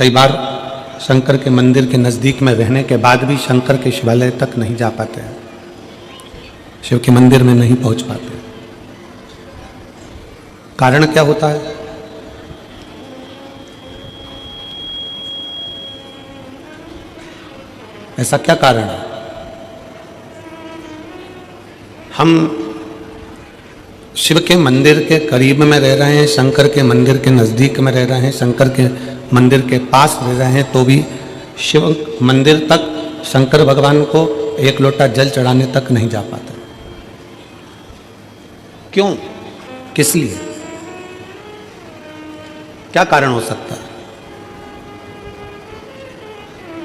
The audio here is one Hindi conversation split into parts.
कई बार शंकर के मंदिर के नज़दीक में रहने के बाद भी शंकर के शिवालय तक नहीं जा पाते हैं, शिव के मंदिर में नहीं पहुंच पाते। कारण क्या होता है? ऐसा क्या कारण है? हम शिव के मंदिर के करीब में रह रहे हैं, शंकर के मंदिर के नज़दीक में रह रहे हैं, शंकर के मंदिर के पास रह रहे हैं, तो भी शिव मंदिर तक शंकर भगवान को एक लोटा जल चढ़ाने तक नहीं जा पाते। क्यों? किस लिए? क्या कारण हो सकता है?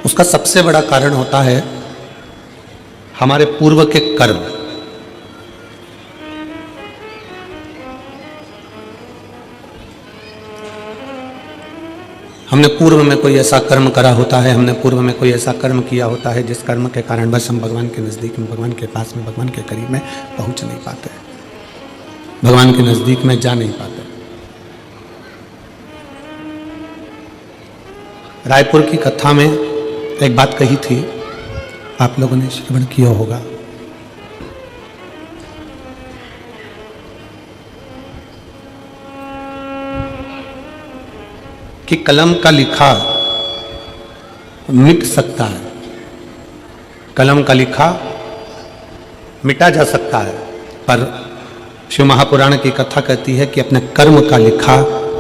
उसका सबसे बड़ा कारण होता है हमारे पूर्व के कर्म। हमने पूर्व में कोई ऐसा कर्म करा होता है, हमने पूर्व में कोई ऐसा कर्म किया होता है जिस कर्म के कारण बस हम भगवान के नज़दीक में, भगवान के पास में, भगवान के करीब में पहुंच नहीं पाते, भगवान के नज़दीक में जा नहीं पाते। रायपुर की कथा में एक बात कही थी, आप लोगों ने श्रवण किया होगा। कि कलम का लिखा मिट सकता है, कलम का लिखा मिटा जा सकता है, पर शिव महापुराण की कथा कहती है कि अपने कर्म का लिखा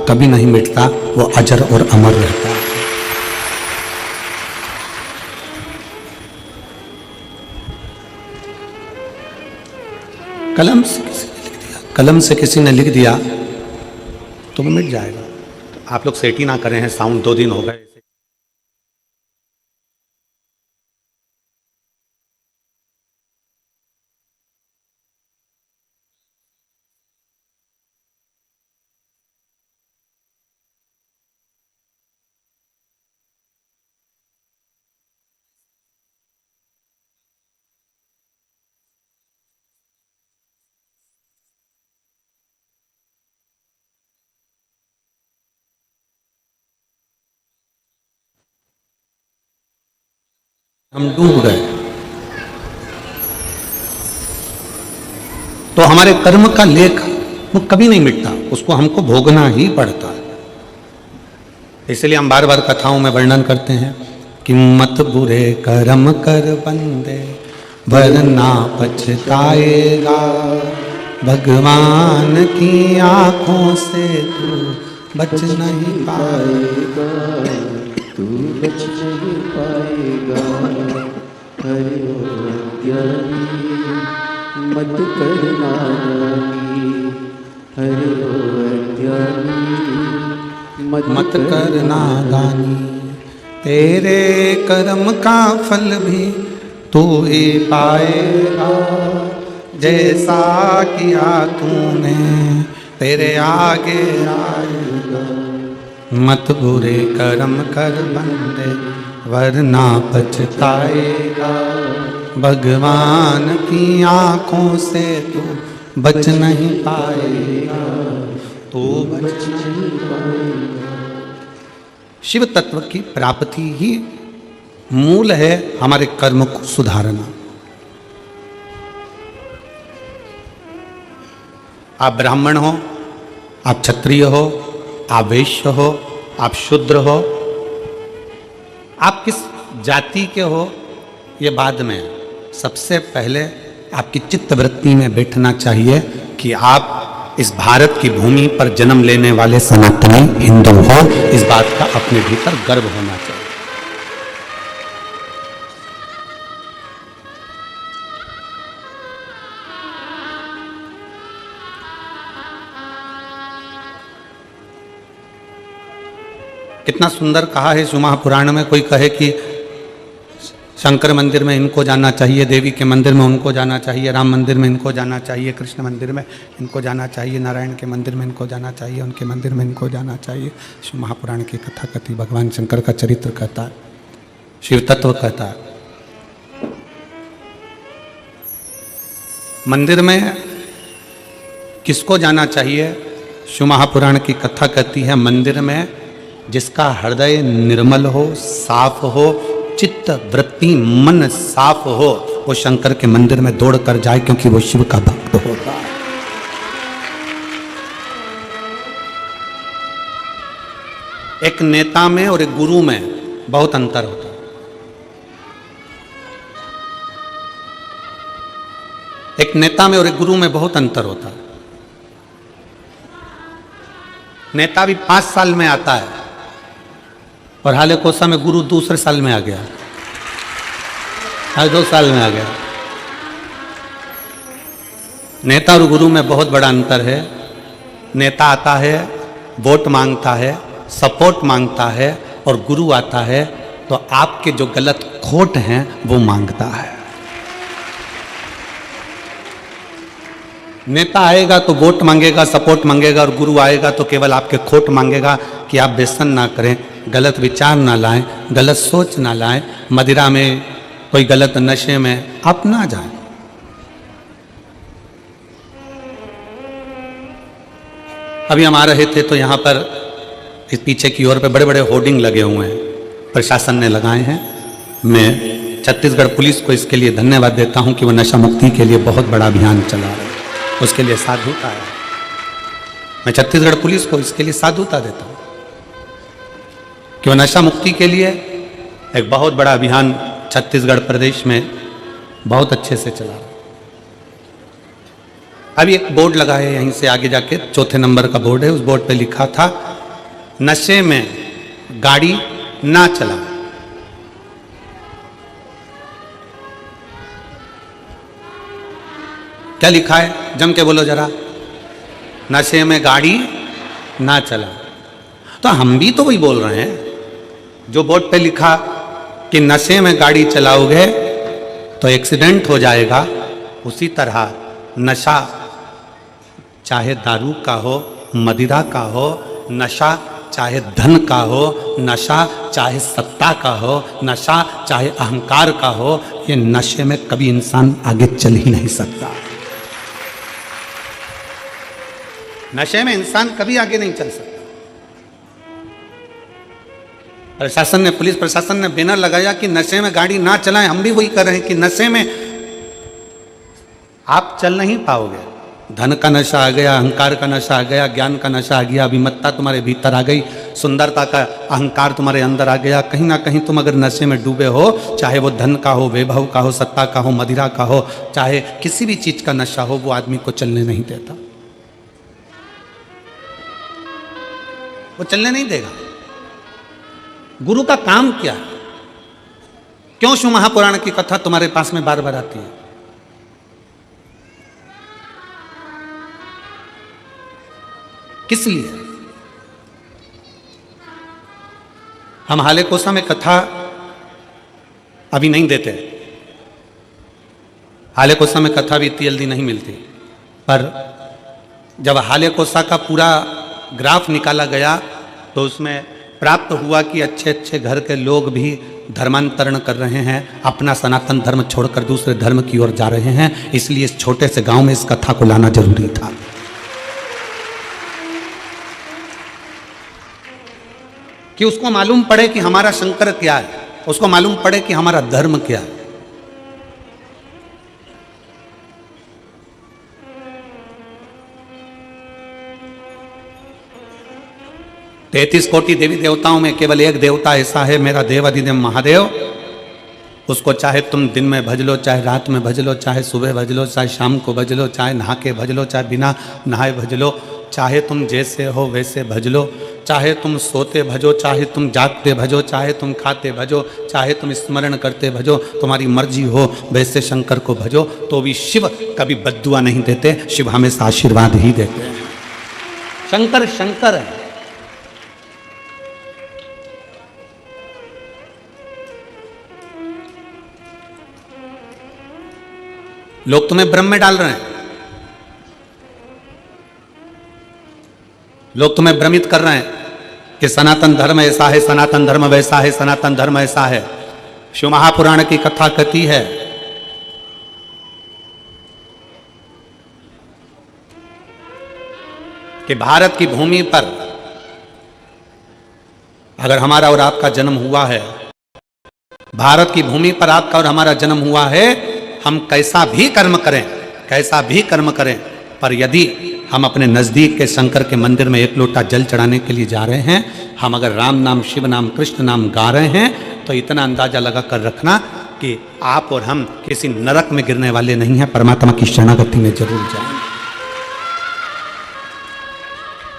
कभी नहीं मिटता, वो अजर और अमर रहता है। कलम से किसी ने लिख दिया, कलम से किसी ने लिख दिया तो वो मिट जाएगा। आप लोग सेट ही ना करें हैं, साउंड 2 दिन हो गए। हम डूब गए तो हमारे कर्म का लेख वो कभी नहीं मिटता, उसको हमको भोगना ही पड़ता है। इसलिए हम बार बार कथाओं में वर्णन करते हैं कि मत बुरे कर्म कर बंदे वरना पछताएगा, भगवान की आंखों से तू बच नहीं पाएगा, तू बच नहीं पाएगा। हरि अज्ञानी मत करना नानी, हरि अज्ञानी मत करना दानी, तेरे कर्म का फल भी तू ही पाएगा, जैसा किया तूने तेरे आगे आएगा। मत बुरे कर्म कर बंदे वरना पछताएगा, भगवान की आंखों से तू बच नहीं पाएगा, तू बच नहीं पाएगा। शिव तत्व की प्राप्ति ही मूल है हमारे कर्म को सुधारना। आप ब्राह्मण हो, आप क्षत्रिय हो, आप वैश्य हो, आप शूद्र हो, आप किस जाति के हो ये बाद में, सबसे पहले आपकी चित्त वृत्ति में बैठना चाहिए कि आप इस भारत की भूमि पर जन्म लेने वाले सनातनी हिंदू हो। इस बात का अपने भीतर गर्व होना चाहिए। कितना सुंदर कहा है शिव महापुराण में। कोई कहे कि शंकर मंदिर में इनको जाना चाहिए, देवी के मंदिर में उनको जाना चाहिए, राम मंदिर में इनको जाना चाहिए, कृष्ण मंदिर में इनको जाना चाहिए, नारायण के मंदिर में इनको जाना चाहिए, उनके मंदिर में इनको जाना चाहिए। शिव महापुराण की कथा कहती, भगवान शंकर का चरित्र कहता है, शिव तत्व कहता है। मंदिर में किसको जाना चाहिए? शिव महापुराण की कथा कहती है मंदिर में जिसका हृदय निर्मल हो, साफ हो, चित्त वृत्ति मन साफ हो, वो शंकर के मंदिर में दौड़ कर जाए, क्योंकि वो शिव का भक्त होता है। एक नेता में और एक गुरु में बहुत अंतर होता है। एक नेता में और एक गुरु में बहुत अंतर होता है। नेता भी 5 साल में आता है और हाले कोसा में गुरु दूसरे साल में आ गया, हर 2 साल में आ गया। नेता और गुरु में बहुत बड़ा अंतर है। नेता आता है, वोट मांगता है, सपोर्ट मांगता है, और गुरु आता है तो आपके जो गलत खोट हैं वो मांगता है। नेता आएगा तो वोट मांगेगा, सपोर्ट मांगेगा, और गुरु आएगा तो केवल आपके खोट मांगेगा कि आप व्यसन ना करें, गलत विचार ना लाएं, गलत सोच ना लाएं, मदिरा में कोई गलत नशे में आप ना जाएं। अभी हम आ रहे थे तो यहाँ पर इस पीछे की ओर पे बड़े बड़े होर्डिंग लगे हुए हैं, प्रशासन ने लगाए हैं। मैं छत्तीसगढ़ पुलिस को इसके लिए धन्यवाद देता हूँ कि वो नशा मुक्ति के लिए बहुत बड़ा अभियान चला रहे हैं, उसके लिए साधुता है। मैं छत्तीसगढ़ पुलिस को इसके लिए साधुता देता हूँ कि वो नशा मुक्ति के लिए एक बहुत बड़ा अभियान छत्तीसगढ़ प्रदेश में बहुत अच्छे से चला रहा है। अभी एक बोर्ड लगा है यहीं से आगे जाके, 4थे नंबर का बोर्ड है, उस बोर्ड पे लिखा था नशे में गाड़ी ना चलाएं। क्या लिखा है, जम के बोलो जरा, नशे में गाड़ी ना चला। तो हम भी तो वही बोल रहे हैं, जो बोर्ड पे लिखा कि नशे में गाड़ी चलाओगे तो एक्सीडेंट हो जाएगा, उसी तरह नशा चाहे दारू का हो, मदिरा का हो, नशा चाहे धन का हो, नशा चाहे सत्ता का हो, नशा चाहे अहंकार का हो, ये नशे में कभी इंसान आगे चल ही नहीं सकता। नशे में इंसान कभी आगे नहीं चल सकता। प्रशासन ने, पुलिस प्रशासन ने बैनर लगाया कि नशे में गाड़ी ना चलाएं। हम भी वही कर रहे हैं कि नशे में आप चल नहीं पाओगे। धन का नशा आ गया, अहंकार का नशा आ गया, ज्ञान का नशा आ गया, अभिमत्ता तुम्हारे भीतर आ गई, सुंदरता का अहंकार तुम्हारे अंदर आ गया। कहीं ना कहीं तुम अगर नशे में डूबे हो, चाहे वो धन का हो, वैभव का हो, सत्ता का हो, मदिरा का हो, चाहे किसी भी चीज का नशा हो, वो आदमी को चलने नहीं देता, वो चलने नहीं देगा। गुरु का काम क्या है? क्यों शिव महापुराण की कथा तुम्हारे पास में बार बार आती है? किस लिए? हम हाले कोसा में कथा अभी नहीं देते। हाले कोसा में कथा भी इतनी जल्दी नहीं मिलती, पर जब हाले कोसा का पूरा ग्राफ निकाला गया तो उसमें प्राप्त हुआ कि अच्छे अच्छे घर के लोग भी धर्मांतरण कर रहे हैं, अपना सनातन धर्म छोड़कर दूसरे धर्म की ओर जा रहे हैं। इसलिए इस छोटे से गांव में इस कथा को लाना जरूरी था, कि उसको मालूम पड़े कि हमारा शंकर क्या है, उसको मालूम पड़े कि हमारा धर्म क्या है। तैतीस कोटि देवी देवताओं में केवल एक देवता ऐसा है, मेरा देव अधिदेव महादेव। उसको चाहे तुम दिन में भज लो, चाहे रात में भज लो, चाहे सुबह भज लो, चाहे शाम को भज लो, चाहे नहा के भज लो, चाहे बिना नहाए भज लो, चाहे तुम जैसे हो वैसे भज लो, चाहे तुम सोते भजो, चाहे तुम जागते भजो, चाहे तुम खाते भजो, चाहे तुम स्मरण करते भजो, तुम्हारी मर्जी हो वैसे शंकर को भजो। तो भी शिव कभी बद्दुआ नहीं देते, शिव हमेशा आशीर्वाद ही देते हैं। शंकर शंकर है। लोग तुम्हें भ्रम में डाल रहे हैं, लोग तुम्हें भ्रमित कर रहे हैं कि सनातन धर्म ऐसा है, सनातन धर्म वैसा है, सनातन धर्म ऐसा है। शिव महापुराण की कथा कहती है कि भारत की भूमि पर अगर हमारा और आपका जन्म हुआ है, भारत की भूमि पर आपका और हमारा जन्म हुआ है, हम कैसा भी कर्म करें, पर यदि हम अपने नज़दीक के शंकर के मंदिर में एक लोटा जल चढ़ाने के लिए जा रहे हैं, हम अगर राम नाम, शिव नाम, कृष्ण नाम गा रहे हैं, तो इतना अंदाजा लगा कर रखना कि आप और हम किसी नरक में गिरने वाले नहीं हैं, परमात्मा की शरणागति में जरूर जाएंगे।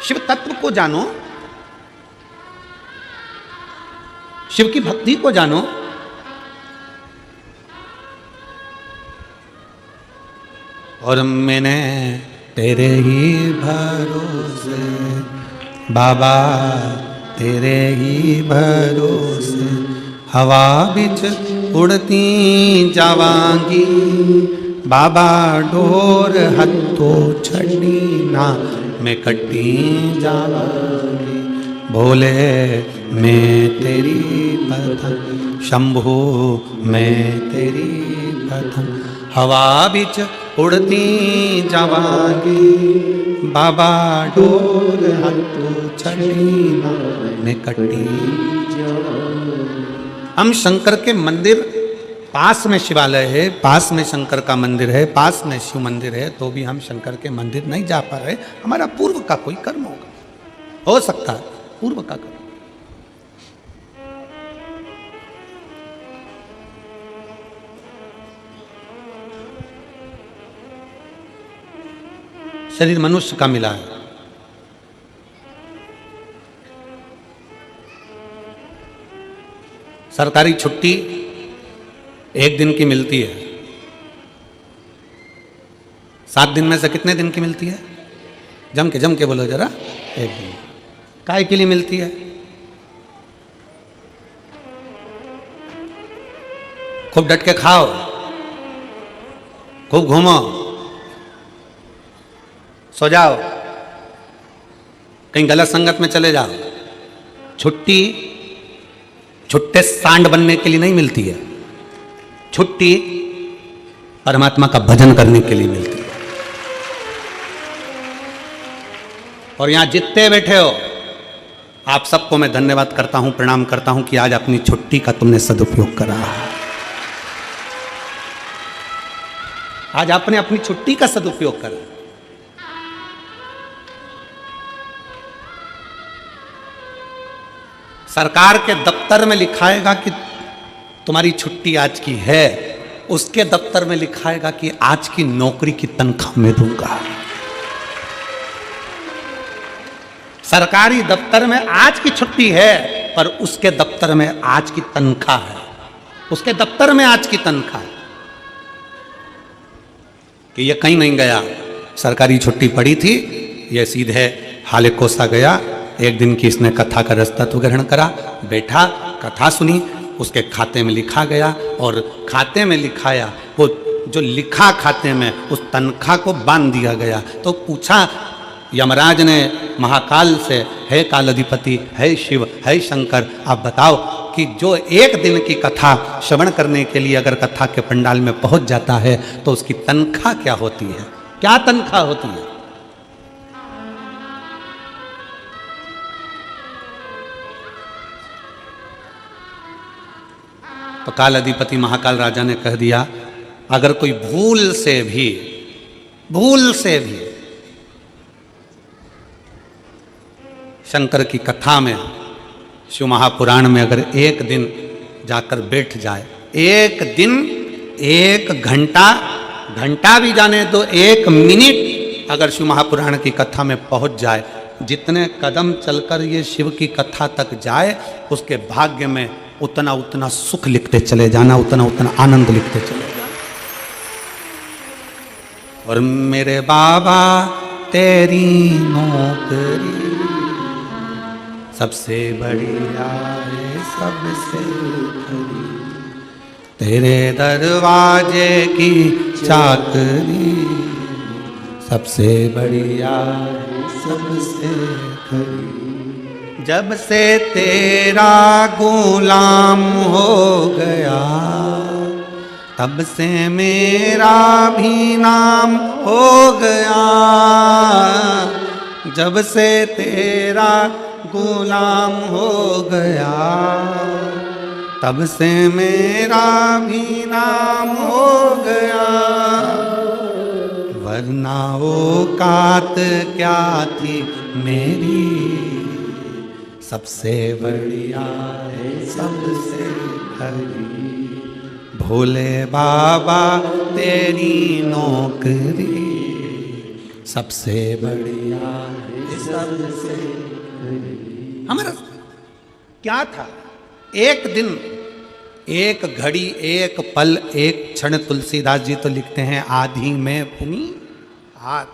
शिव तत्व को जानो, शिव की भक्ति को जानो। और मैंने तेरे ही भरोसे बाबा, तेरे ही भरोसे हवा बिच उड़ती जावांगी बाबा, डोर हत्थों छड़ी ना मैं कटी जावांगी। भोले मैं तेरी बधन, शंभो मैं तेरी बधन, हवा बिच उड़ती जावांगी बाबा, डोर हत्थों छड़ी ना मैं कटी। हम शंकर के मंदिर, पास में शिवालय है, पास में शंकर का मंदिर है, पास में शिव मंदिर है, तो भी हम शंकर के मंदिर नहीं जा पा रहे। हमारा पूर्व का कोई कर्म होगा, हो सकता है पूर्व का कर्म। शरीर मनुष्य का मिला है, सरकारी छुट्टी एक दिन की मिलती है, 7 दिन में से कितने दिन की मिलती है? जम के बोलो जरा। एक दिन। काहे के लिए मिलती है? खूब डट के खाओ, खूब घूमो, सो जाओ, कहीं गलत संगत में चले जाओ। छुट्टी छुट्टे सांड बनने के लिए नहीं मिलती है, छुट्टी परमात्मा का भजन करने के लिए मिलती है। और यहां जितने बैठे हो, आप सबको मैं धन्यवाद करता हूं, प्रणाम करता हूं कि आज अपनी छुट्टी का तुमने सदुपयोग करा। आज आपने अपनी छुट्टी का सदुपयोग करा। सरकार के दफ्तर में लिखाएगा कि तुम्हारी छुट्टी आज की है, उसके दफ्तर में लिखाएगा कि आज की नौकरी की तनख्वाह मैं दूंगा। सरकारी दफ्तर में आज की छुट्टी है, पर उसके दफ्तर में आज की तनख्वाह है, उसके दफ्तर में आज की तनख्वाह है। कि ये कहीं नहीं गया, सरकारी छुट्टी पड़ी थी, ये सीधे हाले कोसा गया। एक दिन की इसने कथा का रसतत्व ग्रहण करा, बैठा, कथा सुनी, उसके खाते में लिखा गया, और खाते में लिखाया, वो जो लिखा खाते में उस तनख्वाह को बांध दिया गया। तो पूछा यमराज ने महाकाल से, हे कालाधिपति, हे शिव, हे शंकर, आप बताओ कि जो एक दिन की कथा श्रवण करने के लिए अगर कथा के पंडाल में पहुंच जाता है तो उसकी तनख्वाह क्या होती है? क्या तनख्वाह होती है? तो काल अधिपति महाकाल राजा ने कह दिया, अगर कोई भूल से भी शंकर की कथा में, शिव महापुराण में अगर एक दिन जाकर बैठ जाए, एक दिन, 1 घंटा भी जाने दो, 1 मिनट अगर शिव महापुराण की कथा में पहुंच जाए, जितने कदम चलकर ये शिव की कथा तक जाए, उसके भाग्य में उतना उतना सुख लिखते चले जाना, उतना उतना आनंद लिखते चले जाना। और मेरे बाबा तेरी नौकरी सबसे बढ़िया है, सबसे खरी, तेरे दरवाजे की चाकरी सबसे बढ़िया है, सबसे खरी। जब से तेरा गुलाम हो गया, तब से मेरा भी नाम हो गया। जब से तेरा गुलाम हो गया, तब से मेरा भी नाम हो गया, वरना औकात क्या थी मेरी, सबसे बढ़िया है सबसे खरी, भोले बाबा तेरी नौकरी, सबसे बढ़िया है सबसे खरी। हमारा क्या था, एक दिन, एक घड़ी, एक पल, एक क्षण, तुलसीदास जी तो लिखते हैं आधी में पुनी हाथ।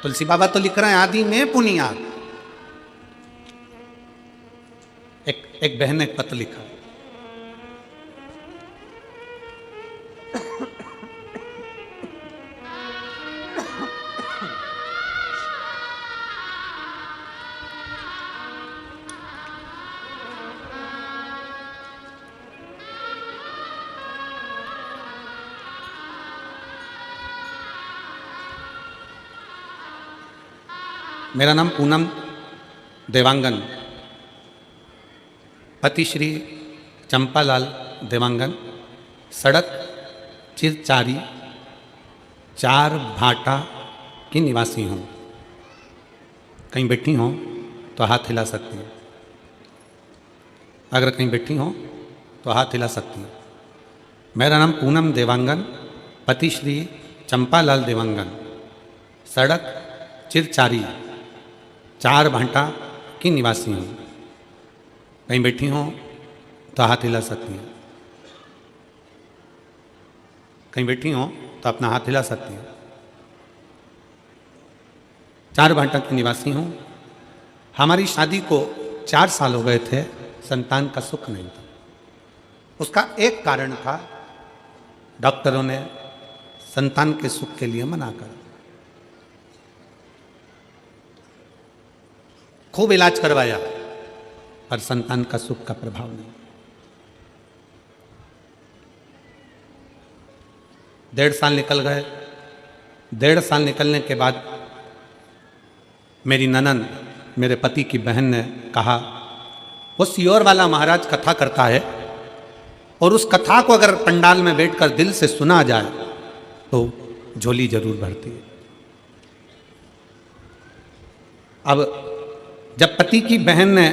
तुलसी बाबा तो लिख रहे हैं आधी में पुनी हाथ। एक बहन ने एक पत्र लिखा, मेरा नाम पूनम देवांगन, पति श्री चंपालाल देवांगन, सड़क चिरचारी 4 भाटा की निवासी हूँ। कहीं बैठी हो तो हाथ हिला सकती हैं, अगर कहीं बैठी हो तो हाथ हिला सकती हैं। मेरा नाम पूनम देवांगन, पति श्री चंपालाल देवांगन, सड़क चिरचारी 4 भाटा की निवासी हूँ। कहीं बैठी हो तो हाथ हिला सकती हैं, कहीं बैठी हो तो अपना हाथ हिला सकती हैं। 4 भाटा की निवासी हूँ। हमारी शादी को 4 साल हो गए थे, संतान का सुख नहीं था। उसका एक कारण था, डॉक्टरों ने संतान के सुख के लिए मना कर, खूब इलाज करवाया, पर संतान का सुख का प्रभाव नहीं। 1.5 साल निकल गए। 1.5 साल निकलने के बाद मेरी ननंद, मेरे पति की बहन ने कहा, वो सियोर वाला महाराज कथा करता है और उस कथा को अगर पंडाल में बैठकर दिल से सुना जाए तो झोली जरूर भरती है। अब जब पति की बहन ने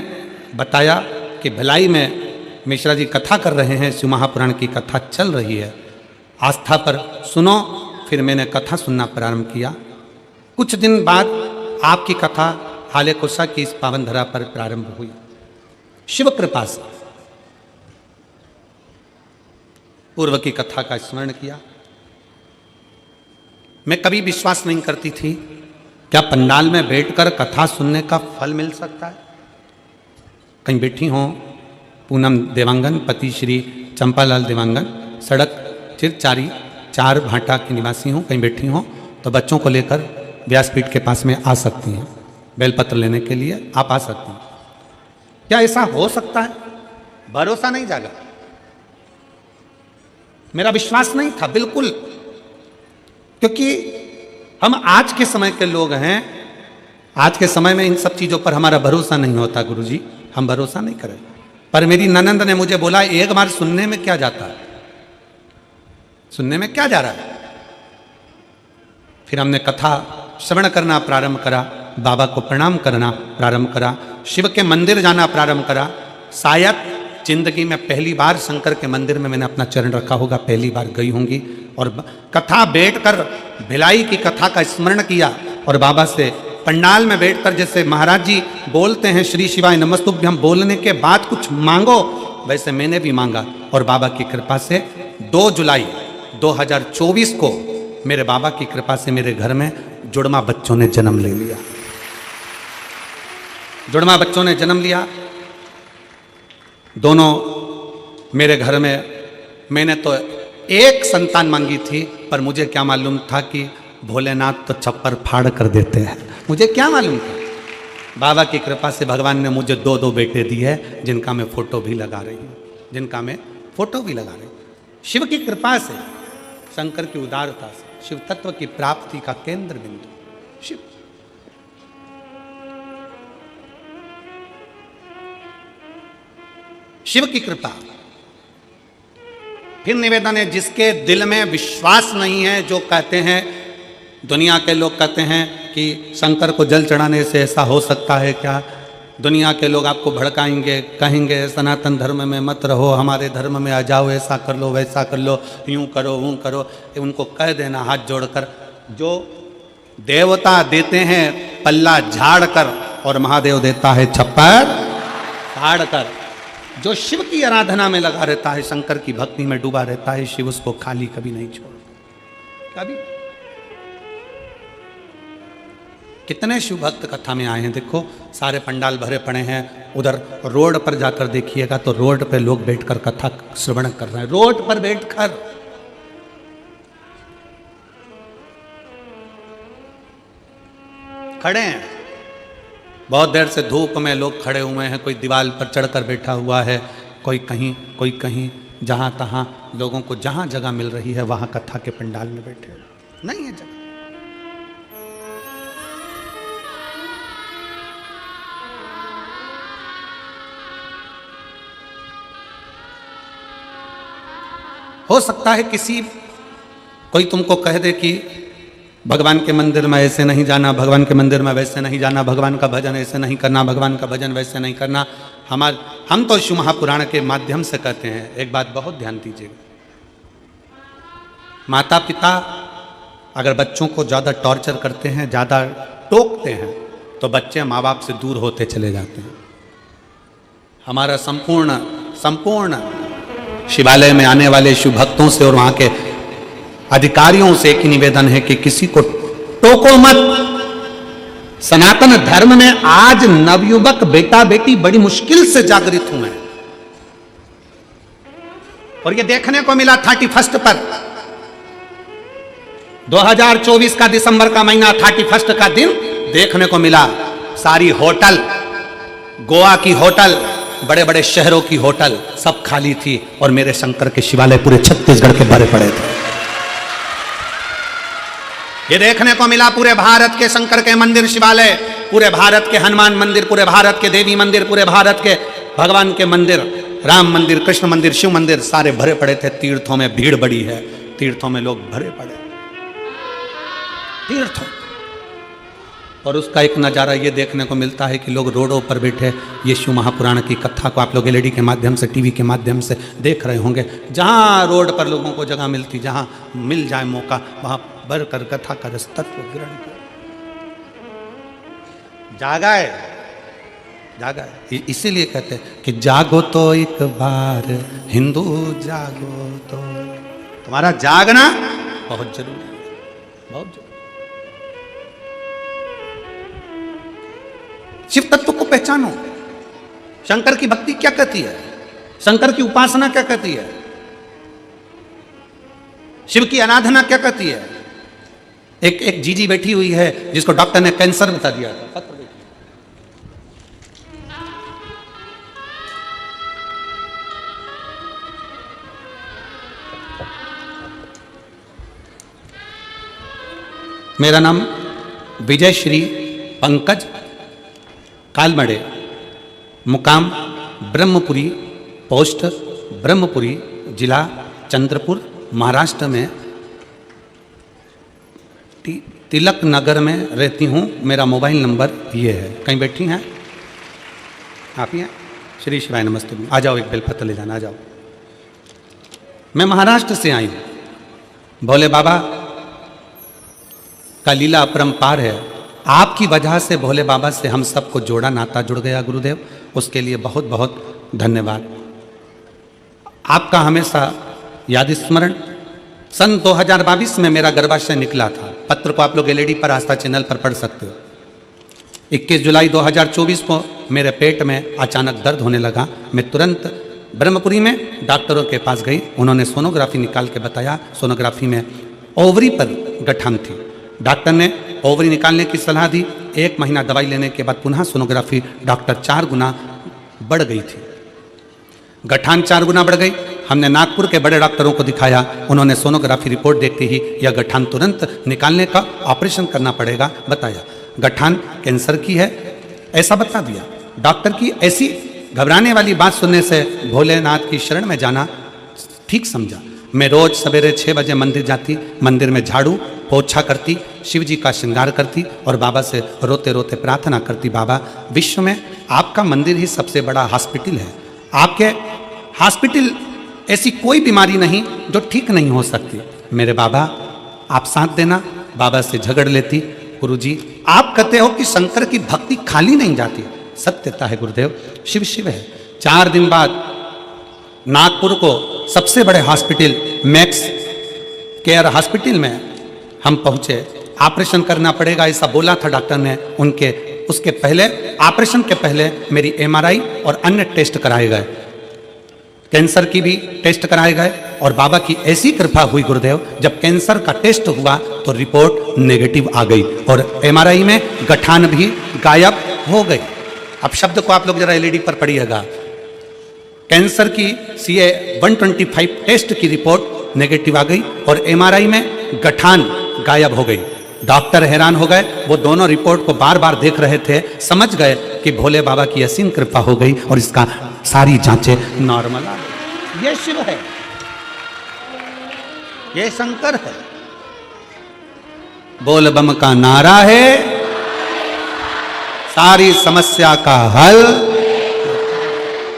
बताया कि भिलाई में मिश्रा जी कथा कर रहे हैं, शिव महापुराण की कथा चल रही है, आस्था पर सुनो, फिर मैंने कथा सुनना प्रारंभ किया। कुछ दिन बाद आपकी कथा हाले कुशा की इस पावन धरा पर प्रारंभ हुई। शिव कृपा से पूर्व की कथा का स्मरण किया। मैं कभी विश्वास नहीं करती थी क्या पंडाल में बैठकर कथा सुनने का फल मिल सकता है। कहीं बैठी हो, पूनम देवांगन, पति श्री चंपालाल देवांगन, सड़क चिरचारी 4 भाटा की निवासी हूँ। कहीं बैठी हो तो बच्चों को लेकर व्यासपीठ के पास में आ सकती हैं, बेलपत्र लेने के लिए आप आ सकती हैं। क्या ऐसा हो सकता है? भरोसा नहीं जागा, मेरा विश्वास नहीं था बिल्कुल, क्योंकि हम आज के समय के लोग हैं। आज के समय में इन सब चीज़ों पर हमारा भरोसा नहीं होता गुरुजी, हम भरोसा नहीं करें। पर मेरी ननंद ने मुझे बोला, एक बार सुनने में क्या जाता है, सुनने में क्या जा रहा है। फिर हमने कथा श्रवण करना प्रारंभ करा, बाबा को प्रणाम करना प्रारंभ करा, शिव के मंदिर जाना प्रारंभ करा। शायद जिंदगी में पहली बार शंकर के मंदिर में मैंने अपना चरण रखा होगा, पहली बार गई होंगी और कथा बैठकर भिलाई की कथा का स्मरण किया और बाबा से पंडाल में बैठकर जैसे महाराज जी बोलते हैं श्री शिवाय नमस्तुभ्यम, बोलने के बाद कुछ मांगो, वैसे मैंने भी मांगा और बाबा की कृपा से 2 जुलाई 2024 को मेरे बाबा की कृपा से मेरे घर में जुड़वा बच्चों ने जन्म ले लिया। जुड़वा बच्चों ने जन्म लिया, दोनों मेरे घर में। मैंने तो एक संतान मांगी थी, पर मुझे क्या मालूम था कि भोलेनाथ तो छप्पर फाड़ कर देते हैं, मुझे क्या मालूम था। बाबा की कृपा से भगवान ने मुझे 2 बेटे दिए हैं, जिनका मैं फोटो भी लगा रही हूँ, जिनका मैं फोटो भी लगा रही हूँ। शिव की कृपा से, शंकर की उदारता से, शिव तत्व की प्राप्ति का केंद्र बिंदु शिव। शिव की कृपा। फिर निवेदन है, जिसके दिल में विश्वास नहीं है, जो कहते हैं, दुनिया के लोग कहते हैं कि शंकर को जल चढ़ाने से ऐसा हो सकता है क्या, दुनिया के लोग आपको भड़काएंगे, कहेंगे सनातन धर्म में मत रहो, हमारे धर्म में आ जाओ, ऐसा कर लो वैसा कर लो, यूं करो यूं करो। उनको कह देना हाथ जोड़कर, जो देवता देते हैं पल्ला झाड़ कर और महादेव देता है छप्पर फाड़ कर। जो शिव की आराधना में लगा रहता है, शंकर की भक्ति में डूबा रहता है, शिव उसको खाली कभी नहीं छोड़ता, कभी। कितने शिव भक्त कथा में आए हैं, देखो सारे पंडाल भरे पड़े हैं। उधर रोड पर जाकर देखिएगा तो रोड पर लोग बैठकर कथा श्रवण कर रहे हैं, रोड पर बैठकर। खड़े हैं, बहुत देर से धूप में लोग खड़े हुए हैं, कोई दीवार पर चढ़कर बैठा हुआ है, कोई कहीं, जहां तहां लोगों को जहां जगह मिल रही है वहां कथा के पंडाल में बैठे नहीं है जगह। हो सकता है कोई तुमको कह दे कि भगवान के मंदिर में ऐसे नहीं जाना, भगवान के मंदिर में वैसे नहीं जाना, भगवान का भजन ऐसे नहीं करना, भगवान का भजन वैसे नहीं करना। हम तो शिव महापुराण के माध्यम से कहते हैं, एक बात बहुत ध्यान दीजिएगा, माता पिता अगर बच्चों को ज़्यादा टॉर्चर करते हैं, ज़्यादा टोकते हैं, तो बच्चे माँ बाप से दूर होते चले जाते हैं। हमारा संपूर्ण शिवालय में आने वाले शिव भक्तों से और वहाँ के अधिकारियों से एक ही निवेदन है कि किसी को टोको मत। सनातन धर्म में आज नवयुवक बेटा बेटी बड़ी मुश्किल से जागृत हुए हैं, और ये देखने को मिला 31 पर 2024 का दिसंबर का महीना 31 का दिन देखने को मिला। सारी होटल, गोवा की होटल, बड़े बड़े शहरों की होटल सब खाली थी, और मेरे शंकर के शिवालय पूरे छत्तीसगढ़ के भरे पड़े थे। ये देखने को मिला पूरे भारत के शंकर के मंदिर शिवालय, पूरे भारत के हनुमान मंदिर, पूरे भारत के देवी मंदिर, पूरे भारत के भगवान के मंदिर, राम मंदिर, कृष्ण मंदिर, शिव मंदिर सारे भरे पड़े थे। तीर्थों में भीड़ बड़ी है, तीर्थों में लोग भरे पड़े, तीर्थों। और उसका एक नज़ारा ये देखने को मिलता है कि लोग रोडों पर बैठे ये शिव महापुराण की कथा को आप लोग एलईडी के माध्यम से, टीवी के माध्यम से देख रहे होंगे। जहाँ रोड पर लोगों को जगह मिलती, जहाँ मिल जाए मौका, वहाँ भर कर कथा का रस तत्व ग्रहण कर जागा है। इसीलिए कहते हैं कि जागो तो एक बार हिंदू, जागो तो। तुम्हारा जागना बहुत जरूरी है, बहुत जरूरी। शिव तत्व को पहचानो। शंकर की भक्ति क्या कहती है, शंकर की उपासना क्या कहती है, शिव की आराधना क्या कहती है। एक जीजी बैठी हुई है जिसको डॉक्टर ने कैंसर बता दिया था, पत्र देखिए। मेरा नाम विजय श्री पंकज कालमड़े, मुकाम ब्रह्मपुरी, पोस्ट ब्रह्मपुरी, जिला चंद्रपुर, महाराष्ट्र में तिलक नगर में रहती हूँ। मेरा मोबाइल नंबर ये है। कहीं बैठी हैं आप? ही हैं? श्री शिवाय नमस्ते। आ जाओ, एक बेलपत्र ले जाना, आ जाओ। मैं महाराष्ट्र से आई हूँ। भोले बाबा का लीला अपरंपार है। आपकी वजह से भोले बाबा से हम सबको जोड़ा, नाता जुड़ गया गुरुदेव, उसके लिए बहुत बहुत धन्यवाद। आपका हमेशा याद स्मरण। सन 2022 में मेरा गर्भाशय निकला था। पत्र को आप लोग एलईडी पर आस्था चैनल पर पढ़ सकते हो। 21 जुलाई 2024 को मेरे पेट में अचानक दर्द होने लगा। मैं तुरंत ब्रह्मपुरी में डॉक्टरों के पास गई। उन्होंने सोनोग्राफी निकाल के बताया, सोनोग्राफी में ओवरी पर गठान थी। डॉक्टर ने ओवरी निकालने की सलाह दी। 1 महीना दवाई लेने के बाद पुनः सोनोग्राफी डॉक्टर 4 गुना बढ़ गई थी। गठान 4 गुना बढ़ गई। हमने नागपुर के बड़े डॉक्टरों को दिखाया। उन्होंने सोनोग्राफी रिपोर्ट देखते ही यह गठान तुरंत निकालने का ऑपरेशन करना पड़ेगा बताया। गठान कैंसर की है ऐसा बता दिया। डॉक्टर की ऐसी घबराने वाली बात सुनने से भोलेनाथ की शरण में जाना ठीक समझा। मैं रोज सवेरे 6 बजे मंदिर जाती, मंदिर में झाड़ू पोछा करती, शिव जी का श्रृंगार करती और बाबा से रोते रोते प्रार्थना करती, बाबा विश्व में आपका मंदिर ही सबसे बड़ा हॉस्पिटल है। आपके हॉस्पिटल ऐसी कोई बीमारी नहीं जो ठीक नहीं हो सकती। मेरे बाबा आप साथ देना। बाबा से झगड़ लेती, गुरुजी आप कहते हो कि शंकर की भक्ति खाली नहीं जाती। सत्यता है गुरुदेव, शिव शिव है। 4 दिन बाद नागपुर को सबसे बड़े हॉस्पिटल मैक्स केयर हॉस्पिटल में हम पहुंचे। ऑपरेशन करना पड़ेगा ऐसा बोला था डॉक्टर ने। उसके पहले ऑपरेशन के पहले मेरी MRI और अन्य टेस्ट कराए गए, कैंसर की भी टेस्ट कराए गए और बाबा की ऐसी कृपा हुई गुरुदेव, जब कैंसर का टेस्ट हुआ तो रिपोर्ट नेगेटिव आ गई और MRI में गठान भी गायब हो गई। अब शब्द को आप लोग जरा LED पर पढ़िएगा। कैंसर की CA 125 टेस्ट की रिपोर्ट नेगेटिव आ गई और MRI में गठान गायब हो गई। डॉक्टर हैरान हो गए, वो दोनों रिपोर्ट को बार बार देख रहे थे, समझ गए कि भोले बाबा की असीम कृपा हो गई और इसका सारी जांचें नॉर्मल आ गई। ये शिव है, ये शंकर है। बोल बम का नारा है, सारी समस्या का हल।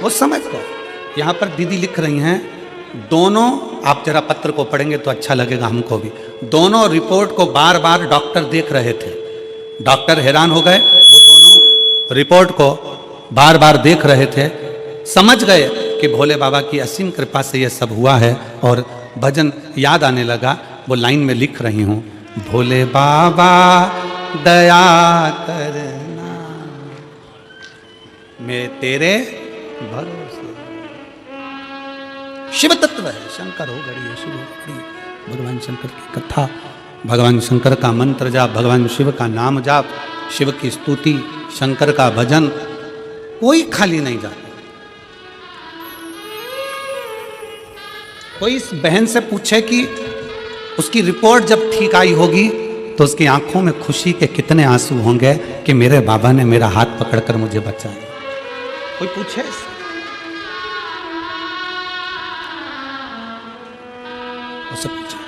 वो समझ गए। यहां पर दीदी लिख रही हैं, दोनों, आप जरा पत्र को पढ़ेंगे तो अच्छा लगेगा हमको भी। दोनों रिपोर्ट को बार बार डॉक्टर देख रहे थे। डॉक्टर हैरान हो गए, वो दोनों रिपोर्ट को बार बार देख रहे थे, समझ गए कि भोले बाबा की असीम कृपा से ये सब हुआ है। और भजन याद आने लगा, वो लाइन में लिख रही हूं, भोले बाबा दया करना मैं तेरे भरोसे। शिव तत्व है, शंकर हो गड़ी है, शिव हो गड़ी। भगवान शंकर की कथा, भगवान शंकर का मंत्र जाप, भगवान शिव का नाम जाप, शिव की स्तुति, शंकर का भजन, कोई खाली नहीं जाता। कोई इस बहन से पूछे कि उसकी रिपोर्ट जब ठीक आई होगी तो उसकी आंखों में खुशी के कितने आंसू होंगे कि मेरे बाबा ने मेरा हाथ पकड़कर मुझे बचाया। कोई पूछे उसे पूछे।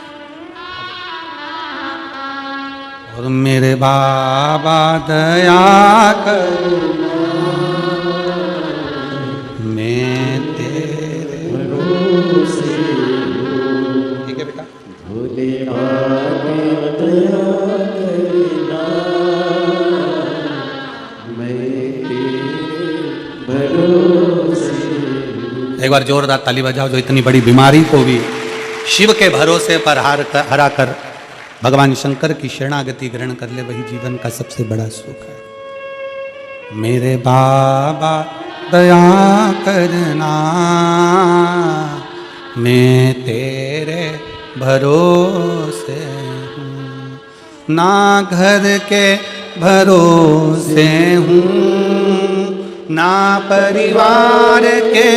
और मेरे बाबा दया करना मैं तेरे भरोसे। ठीक है बेटा। भोले बाबा दया करना मैं तेरे भरोसे। एक बार जोरदार ताली बजाओ, जो इतनी बड़ी बीमारी को भी शिव के भरोसे पर हरा कर भगवान शंकर की शरणागति ग्रहण कर ले, वही जीवन का सबसे बड़ा सुख है। मेरे बाबा दया करना मैं तेरे भरोसे हूँ, ना घर के भरोसे हूँ, ना परिवार के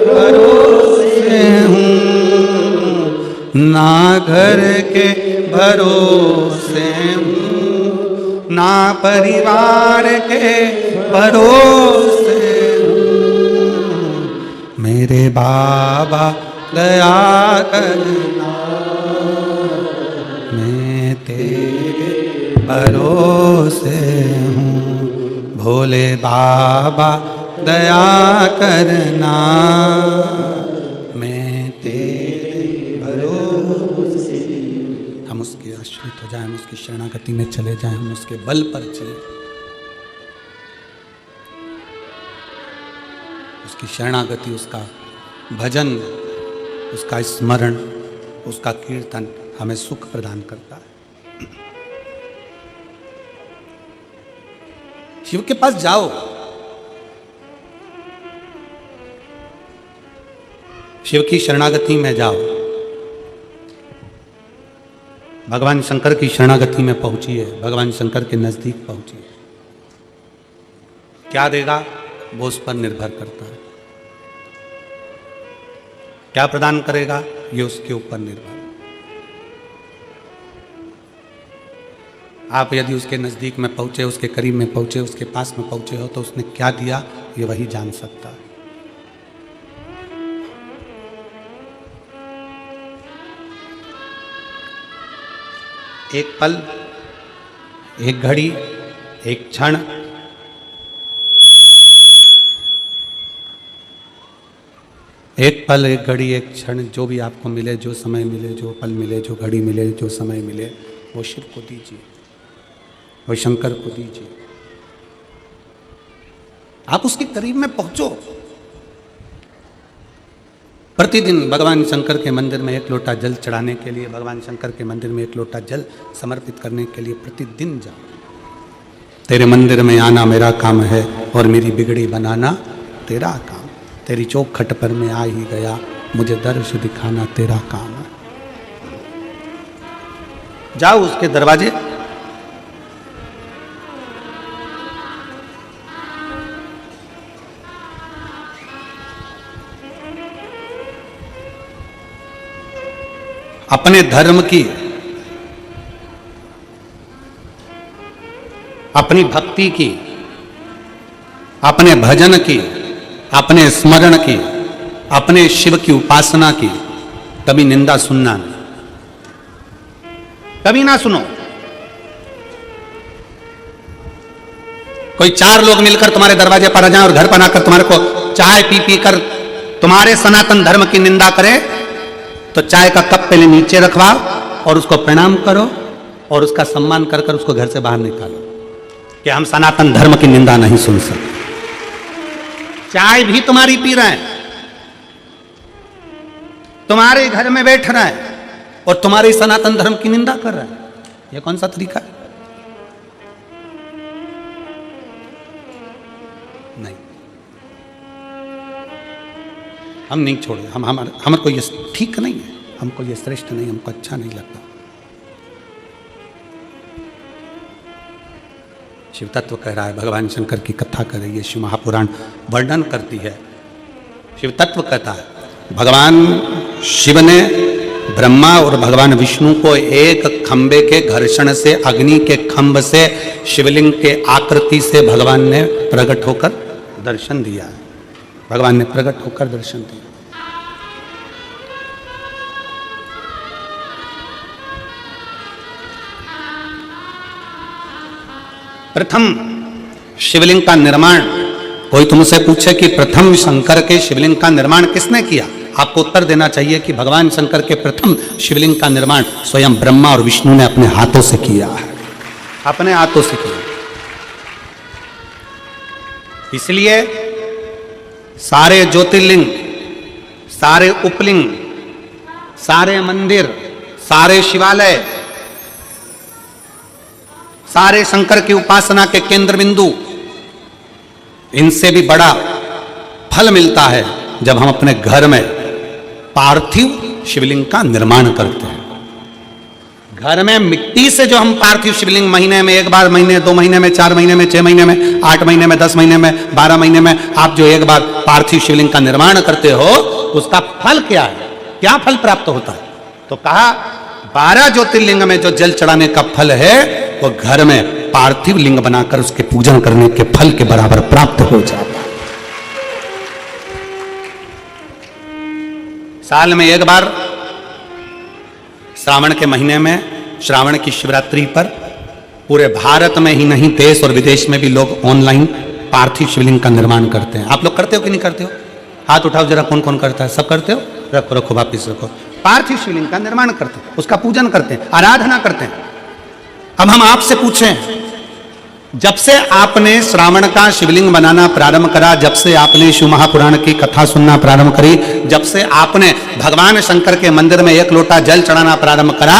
भरोसे हूँ, ना घर के भरोसे हूँ, ना परिवार के भरोसे हूँ। मेरे बाबा दया करना मैं तेरे भरोसे हूँ। भोले बाबा दया करना मैं तेरे भरोसे। हम उसके आश्रित हो जाएं, हम उसकी शरणागति में चले जाएं, हम उसके बल पर चले, उसकी शरणागति, उसका भजन, उसका स्मरण, उसका कीर्तन हमें सुख प्रदान करता है। शिव के पास जाओ, शिव की शरणागति में जाओ, भगवान शंकर की शरणागति में पहुंचिए, भगवान शंकर के नजदीक पहुंचिए। क्या देगा वो उस पर निर्भर करता है, क्या प्रदान करेगा ये उसके ऊपर निर्भर। आप यदि उसके नज़दीक में पहुँचे, उसके करीब में पहुँचे, उसके पास में पहुँचे हो तो उसने क्या दिया ये वही जान सकता है। एक पल, एक घड़ी, एक क्षण, एक पल, एक घड़ी, एक क्षण, जो भी आपको मिले, जो समय मिले, जो पल मिले, जो घड़ी मिले, जो समय मिले, वो शिव को दीजिए, वो शंकर को दीजिए। आप उसके करीब में पहुंचो। प्रतिदिन भगवान शंकर के मंदिर में एक लोटा जल चढ़ाने के लिए, भगवान शंकर के मंदिर में एक लोटा जल समर्पित करने के लिए प्रतिदिन जाओ। तेरे मंदिर में आना मेरा काम है और मेरी बिगड़ी बनाना तेरा काम। तेरी चौखट पर मैं आ ही गया, मुझे दर्श दिखाना तेरा काम है। जाओ उसके दरवाजे, अपने धर्म की, अपनी भक्ति की, अपने भजन की, अपने स्मरण की, अपने शिव की उपासना की कभी निंदा सुनना नहीं, कभी ना सुनो। कोई चार लोग मिलकर तुम्हारे दरवाजे पर आ जाएं और घर पर आकर तुम्हारे को चाय पी पी कर तुम्हारे सनातन धर्म की निंदा करे, तो चाय का कप पहले नीचे रखवाओ और उसको प्रणाम करो और उसका सम्मान कर कर उसको घर से बाहर निकालो कि हम सनातन धर्म की निंदा नहीं सुन सकते। चाय भी तुम्हारी पी रहे हैं, तुम्हारे घर में बैठ रहे हैं और तुम्हारे सनातन धर्म की निंदा कर रहे हैं। यह कौन सा तरीका है? नहीं, हम नहीं छोड़े। हमारे को ये ठीक नहीं है, हमको ये श्रेष्ठ नहीं, हमको अच्छा नहीं लगता। शिव तत्व कह रहा है, भगवान शंकर की कथा कर रही है, शिव महापुराण वर्णन करती है। शिव तत्व कहता है भगवान शिव ने ब्रह्मा और भगवान विष्णु को एक खंबे के घर्षण से, अग्नि के खंभ से, शिवलिंग के आकृति से भगवान ने प्रकट होकर दर्शन दिया है। भगवान ने प्रकट होकर दर्शन दिया। प्रथम शिवलिंग का निर्माण, कोई तुमसे पूछे कि प्रथम शंकर के शिवलिंग का निर्माण किसने किया, आपको उत्तर देना चाहिए कि भगवान शंकर के प्रथम शिवलिंग का निर्माण स्वयं ब्रह्मा और विष्णु ने अपने हाथों से किया है, अपने हाथों से किया। इसलिए सारे ज्योतिर्लिंग, सारे उपलिंग, सारे मंदिर, सारे शिवालय, सारे शंकर की उपासना के केंद्र बिंदु, इनसे भी बड़ा फल मिलता है जब हम अपने घर में पार्थिव शिवलिंग का निर्माण करते हैं। घर में मिट्टी से जो हम पार्थिव शिवलिंग महीने में एक बार, महीने 2 महीने में, 4 महीने में, 6 महीने में, 8 महीने में, 10 महीने में, 12 महीने में आप जो एक बार पार्थिव शिवलिंग का निर्माण करते हो, उसका फल क्या है, क्या फल प्राप्त होता है? तो कहा 12 ज्योतिर्लिंग में जो जल चढ़ाने का फल है वो घर में पार्थिव लिंग बनाकर उसके पूजन करने के फल के बराबर प्राप्त हो जाता है। साल में एक बार श्रावण के महीने में, श्रावण की शिवरात्रि पर पूरे भारत में ही नहीं, देश और विदेश में भी लोग ऑनलाइन पार्थिव शिवलिंग का निर्माण करते हैं। आप लोग करते हो कि नहीं करते हो? हाथ उठाओ जरा, कौन कौन करता है? सब करते हो? रखो रखो, वापिस रखो। पार्थिव शिवलिंग का निर्माण करते हैं, उसका पूजन करते हैं, आराधना करते हैं। अब हम आपसे पूछें, जब से आपने श्रावण का शिवलिंग बनाना प्रारंभ करा, जब से आपने शिव महापुराण की कथा सुनना प्रारंभ करी, जब से आपने भगवान शंकर के मंदिर में एक लोटा जल चढ़ाना प्रारंभ करा,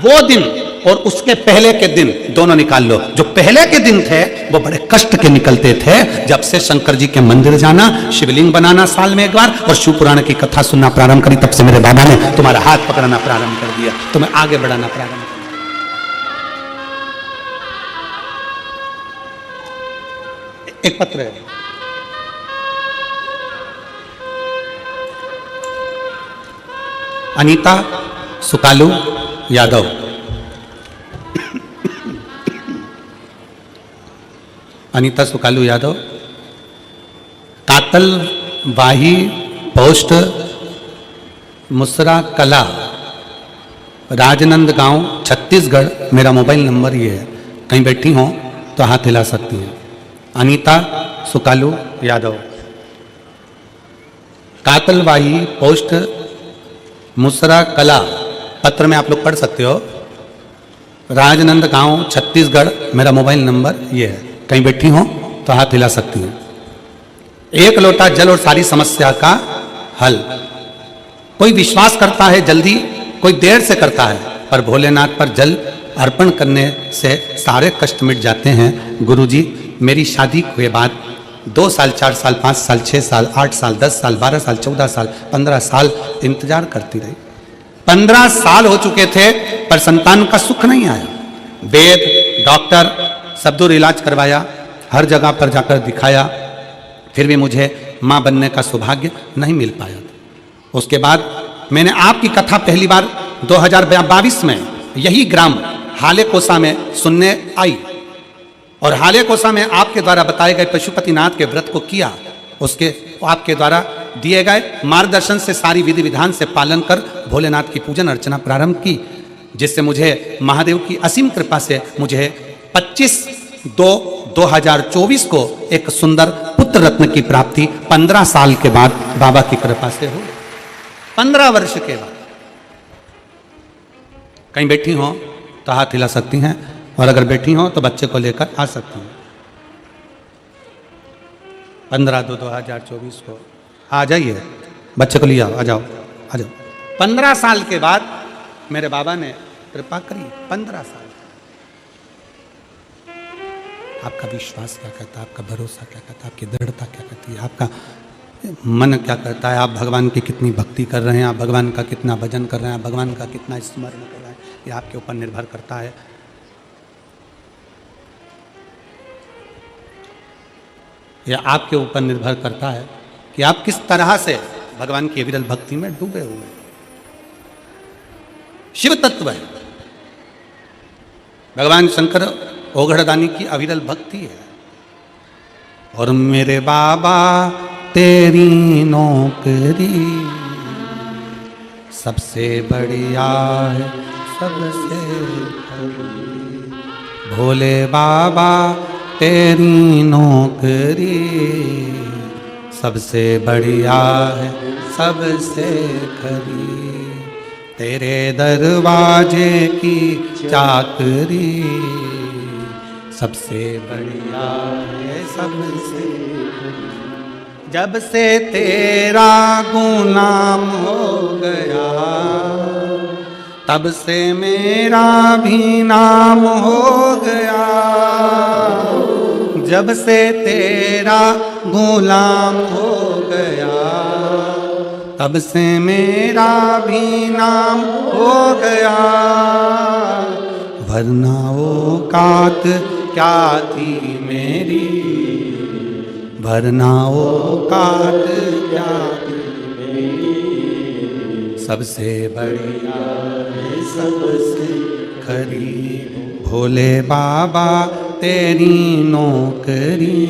वो दिन और उसके पहले के दिन दोनों निकाल लो। जो पहले के दिन थे वो बड़े कष्ट के निकलते थे। जब से शंकर जी के मंदिर जाना, शिवलिंग बनाना साल में एक बार और शिव पुराण की कथा सुनना प्रारंभ करी, तब से मेरे बाबा ने तुम्हारा हाथ पकड़ना प्रारंभ कर दिया, तुम्हें आगे बढ़ाना प्रारंभ कर दिया। एक पत्र है, अनीता सुकालू यादव, अनीता सुकालू यादव कातलवाही पोस्ट मुसरा कला, राजनंद गांव, छत्तीसगढ़। मेरा मोबाइल नंबर ये है, कहीं बैठी हो तो हाथ हिला सकती हैं। अनीता सुकालू यादव, कातलवाही पोस्ट मुसरा कला, पत्र में आप लोग पढ़ सकते हो, राजनंद गांव, छत्तीसगढ़। मेरा मोबाइल नंबर ये है, कहीं बैठी हो तो हाथ हिला सकती हैं। एक लोटा जल और सारी समस्या का हल। कोई विश्वास करता है जल्दी, कोई देर से करता है, पर भोलेनाथ पर जल अर्पण करने से सारे कष्ट मिट जाते हैं। गुरुजी, मेरी शादी के बाद 2 साल, 4 साल, 5 साल, 6 साल, 8 साल, 10 साल, 12 साल, 14 साल, 15 साल इंतजार करती रही। 15 साल हो चुके थे पर संतान का सुख नहीं आया। वेद, डॉक्टर सब दूर इलाज करवाया, हर जगह पर जाकर दिखाया, फिर भी मुझे मां बनने का सौभाग्य नहीं मिल पाया। उसके बाद मैंने आपकी कथा पहली बार 2022 में यही ग्राम हालेकोसा में सुनने आई, और हालेकोसा में आपके द्वारा बताए गए पशुपतिनाथ के व्रत को किया। उसके आपके द्वारा दिए गए मार्गदर्शन से सारी विधि विधान से पालन कर भोलेनाथ की पूजन अर्चना प्रारंभ की, जिससे मुझे महादेव की असीम कृपा से मुझे 25/2/2024 को एक सुंदर पुत्र रत्न की प्राप्ति 15 साल के बाद बाबा की कृपा से हो। 15 वर्ष के बाद। कहीं बैठी हो तो हाथ हिला सकती हैं, और अगर बैठी हो तो बच्चे को लेकर आ सकती हैं। 15/2/2024 को आ जाइए, बच्चे को ले आओ, आ जाओ, आ जाओ। 15 साल के बाद मेरे बाबा ने कृपा करी। 15 साल। आपका विश्वास क्या कहता है, आपका भरोसा क्या कहता है, आपकी दृढ़ता क्या कहती है, आपका मन क्या कहता है, आप भगवान की कितनी भक्ति कर रहे हैं, आप भगवान का कितना भजन कर रहे हैं, आप भगवान का कितना स्मरण कर रहे हैं, ये आपके ऊपर निर्भर करता है। यह आपके ऊपर निर्भर करता है कि आप किस तरह से भगवान की विरल भक्ति में डूबे हुए हैं। शिव तत्व है, भगवान शंकर ओघड़दानी की अविरल भक्ति है। और मेरे बाबा तेरी नौकरी सबसे बढ़िया है, सबसे भोले बाबा तेरी नौकरी सबसे बढ़िया है, सबसे खरी, तेरे दरवाजे की चाकरी सबसे बढ़िया है, सबसे। जब से तेरा गुलाम हो गया तब से मेरा भी नाम हो गया। जब से तेरा गुलाम हो गया तब से मेरा भी नाम हो गया। वरना औकात क्या थी मेरी, वरना औकात क्या थी मेरी, सबसे बढ़िया है, सबसे खरी, भोले बाबा तेरी नौकरी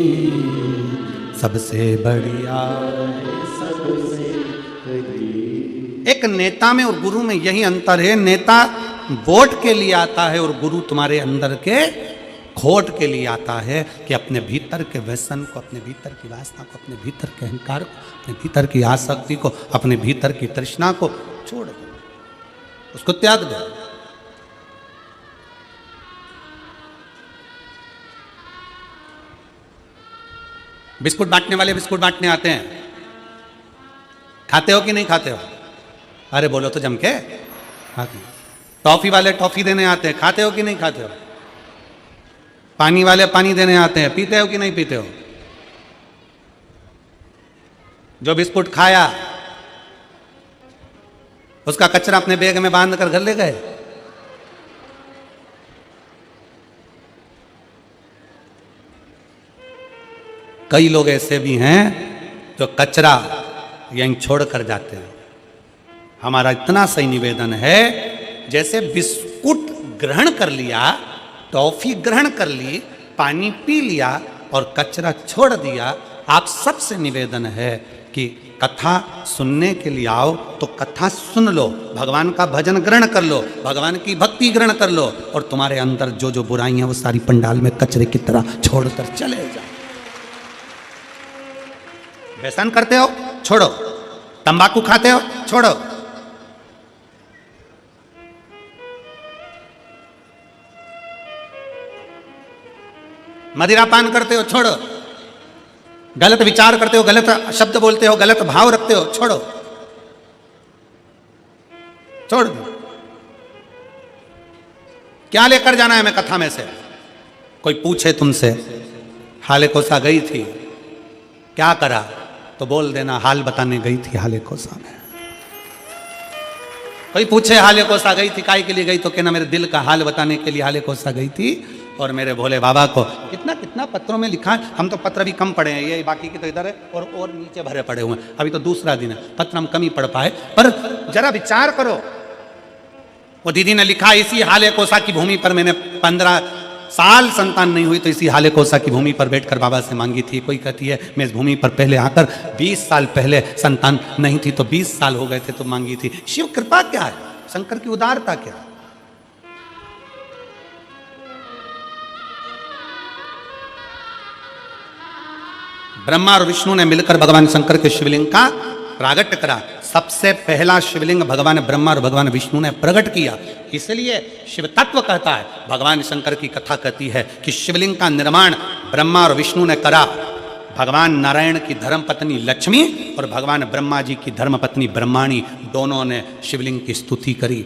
सबसे बढ़िया है, सबसे खरी। एक नेता में और गुरु में यही अंतर है। नेता वोट के लिए आता है और गुरु तुम्हारे अंदर के खोट के लिए आता है कि अपने भीतर के व्यसन को, अपने भीतर की वासना को, अपने भीतर के अहंकार को, अपने भीतर की आसक्ति को, अपने भीतर की तृष्णा को छोड़ दो, उसको त्याग दो। बिस्कुट बांटने वाले बिस्कुट बांटने आते हैं, खाते हो कि नहीं खाते हो? अरे बोलो तो जम के। खाते हो। टॉफी वाले टॉफी देने आते हैं, खाते हो कि नहीं खाते हो? पानी वाले पानी देने आते हैं, पीते हो कि नहीं पीते हो? जो बिस्कुट खाया उसका कचरा अपने बैग में बांध कर घर ले गए। कई लोग ऐसे भी हैं जो कचरा यहीं छोड़ कर जाते हैं। हमारा इतना सही निवेदन है, जैसे बिस्कुट ग्रहण कर लिया, टॉफी ग्रहण कर ली, पानी पी लिया और कचरा छोड़ दिया, आप सबसे निवेदन है कि कथा सुनने के लिए आओ तो कथा सुन लो, भगवान का भजन ग्रहण कर लो, भगवान की भक्ति ग्रहण कर लो, और तुम्हारे अंदर जो जो बुराइयां वो सारी पंडाल में कचरे की तरह छोड़कर चले जाओ। व्यसन करते हो छोड़ो, तंबाकू खाते हो छोड़ो, मदिरापान करते हो छोड़ो, गलत विचार करते हो, गलत शब्द बोलते हो, गलत भाव रखते हो छोड़ो, छोड़ दो। क्या लेकर जाना है मैं कथा में से? कोई पूछे तुमसे हाले कोसा गई थी क्या करा, तो बोल देना हाल बताने गई थी हाले कोसा में। कोई पूछे हाले कोसा गई थी काय के लिए गई, तो कहना मेरे दिल का हाल बताने के लिए हाले कोसा गई थी। और मेरे भोले बाबा को कितना कितना पत्रों में लिखा है, हम तो पत्र भी कम पढ़े हैं, ये बाकी के तो इधर है और नीचे भरे पड़े हुए हैं। अभी तो दूसरा दिन है, पत्र हम कम ही पढ़ पाए, पर जरा विचार करो। वो दीदी ने लिखा इसी हाले कोसा की भूमि पर मैंने 15 साल संतान नहीं हुई तो इसी हाले कोसा की भूमि पर बैठकर बाबा से मांगी थी। कोई कहती है मैं इस भूमि पर पहले आकर 20 साल पहले संतान नहीं थी तो 20 साल हो गए थे तो मांगी थी। शिव कृपा क्या है, शंकर की उदारता क्या है? ब्रह्मा और विष्णु ने मिलकर भगवान शंकर के शिवलिंग का प्रागट्य करा। सबसे पहला शिवलिंग भगवान ब्रह्मा और भगवान विष्णु ने प्रकट किया। इसलिए शिव तत्व कहता है, भगवान शंकर की कथा कहती है कि शिवलिंग का निर्माण ब्रह्मा और विष्णु ने करा। भगवान नारायण की धर्म पत्नी लक्ष्मी और भगवान ब्रह्मा जी की धर्म पत्नी ब्रह्माणी दोनों ने शिवलिंग की स्तुति करी।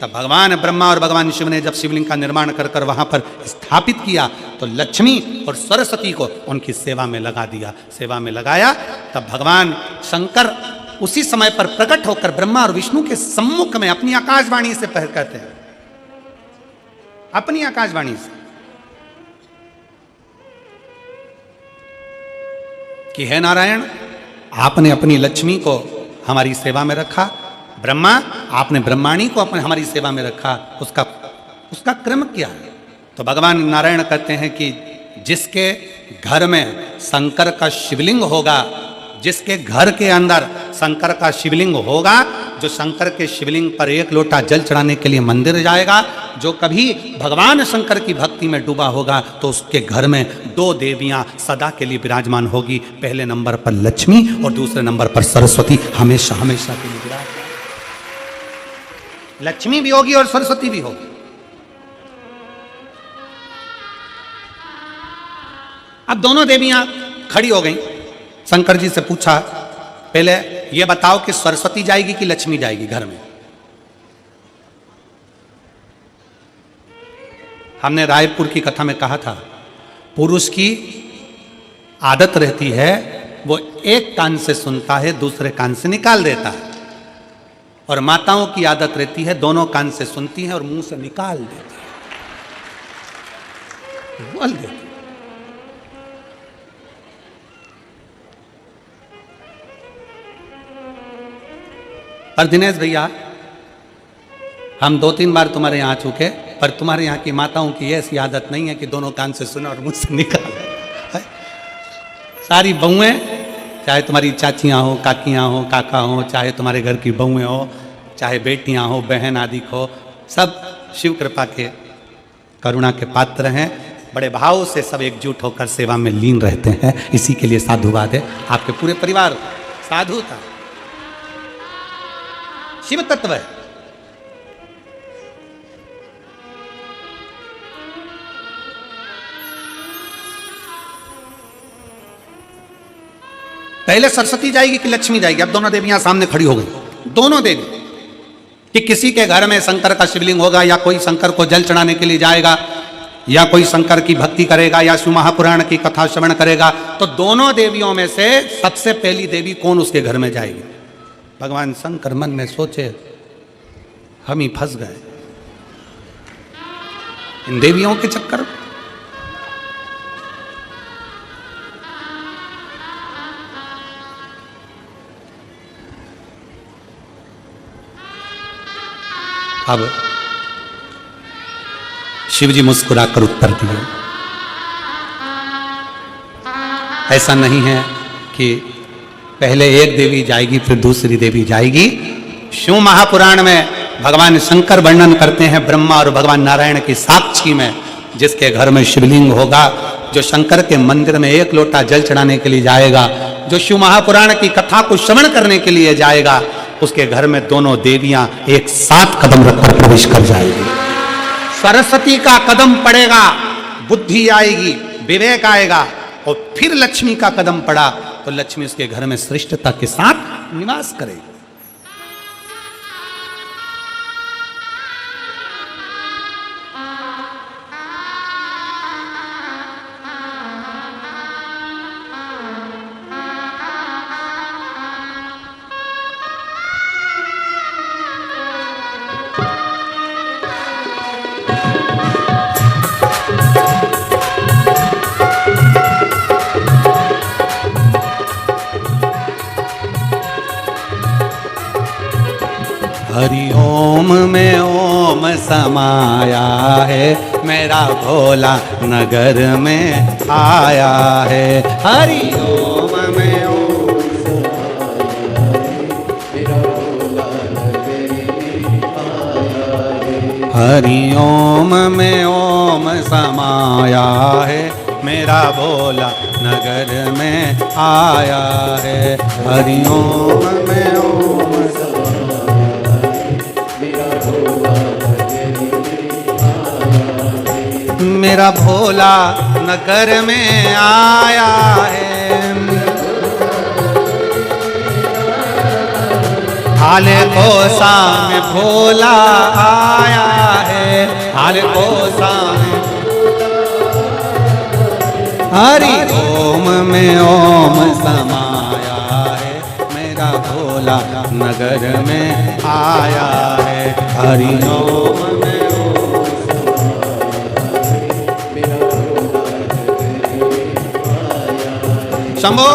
तब भगवान ब्रह्मा और भगवान शिव ने जब शिवलिंग का निर्माण कर कर वहां पर स्थापित किया तो लक्ष्मी और सरस्वती को उनकी सेवा में लगा दिया। सेवा में लगाया तब भगवान शंकर उसी समय पर प्रकट होकर ब्रह्मा और विष्णु के सम्मुख में अपनी आकाशवाणी से कहते हैं, अपनी आकाशवाणी से कि हे नारायण, आपने अपनी लक्ष्मी को हमारी सेवा में रखा, ब्रह्मा आपने ब्रह्माणी को अपने हमारी सेवा में रखा, उसका क्रम क्या है? तो भगवान नारायण कहते हैं कि जिसके घर में शंकर का शिवलिंग होगा, जिसके घर के अंदर शंकर का शिवलिंग होगा, जो शंकर के शिवलिंग पर 1 लोटा जल चढ़ाने के लिए मंदिर जाएगा, जो कभी भगवान शंकर की भक्ति में डूबा होगा, तो उसके घर में 2 देवियां सदा के लिए विराजमान होगी। पहले नंबर पर लक्ष्मी और दूसरे नंबर पर सरस्वती, हमेशा हमेशा के लिए विराजमान। लक्ष्मी भी होगी और सरस्वती भी होगी। अब दोनों देवियां खड़ी हो गई। शंकर जी से पूछा, पहले यह बताओ कि सरस्वती जाएगी कि लक्ष्मी जाएगी घर में? हमने रायपुर की कथा में कहा था, पुरुष की आदत रहती है वो एक कान से सुनता है, दूसरे कान से निकाल देता है, और माताओं की आदत रहती है दोनों कान से सुनती है और मुंह से निकाल देती है, बोल देती है। पर दिनेश भैया, हम 2-3 बार तुम्हारे यहाँ आ चुके, पर तुम्हारे यहाँ की माताओं की ऐसी आदत नहीं है कि दोनों कान से सुने और मुंह से निकाले। सारी बहुएं, चाहे तुम्हारी चाचियाँ हो, काकियाँ हो, काका हो, चाहे तुम्हारे घर की बहुएं हो, चाहे बेटियाँ हो, बहन आदि हो, सब शिव कृपा के करुणा के पात्र हैं। बड़े भाव से सब एकजुट होकर सेवा में लीन रहते हैं। इसी के लिए साधुवाद है। आपके पूरे परिवार साधु था, शिव तत्व है। पहले सरस्वती जाएगी कि लक्ष्मी जाएगी? अब दोनों देवियां सामने खड़ी हो गई। दोनों देवी कि किसी के घर में शंकर का शिवलिंग होगा, या कोई शंकर को जल चढ़ाने के लिए जाएगा, या कोई शंकर की भक्ति करेगा, या शिव महापुराण की कथा श्रवण करेगा, तो दोनों देवियों में से सबसे पहली देवी कौन उसके घर में जाएगी? भगवान शंकर मन में सोचे, हम ही फंस गए इन देवियों के चक्कर में। अब शिव जी मुस्कुराकर उत्तर दिए, ऐसा नहीं है कि पहले एक देवी जाएगी फिर दूसरी देवी जाएगी। शिव महापुराण में भगवान शंकर वर्णन करते हैं ब्रह्मा और भगवान नारायण की साक्षी में, जिसके घर में शिवलिंग होगा, जो शंकर के मंदिर में एक लोटा जल चढ़ाने के लिए जाएगा, जो शिव महापुराण की कथा को श्रवण करने के लिए जाएगा, उसके घर में दोनों देवियां एक साथ कदम रखकर प्रवेश कर जाएगी। सरस्वती का कदम पड़ेगा, बुद्धि आएगी, विवेक आएगा, और फिर लक्ष्मी का कदम पड़ा तो लक्ष्मी उसके घर में श्रेष्ठता के साथ निवास करेगी। हरि ओम में ओम समाया है, मेरा भोला नगर में आया है। हरि ओम में ओम हरि ओम में ओम समाया है, मेरा भोला नगर में आया है। हरि ओम में ओम मेरा भोला नगर में आया है। हाले कोसा में भोला आया है, हाले कोसा में। हरि ओम में ओम समाया है, मेरा भोला नगर में आया है। हरि ओम में शंभो।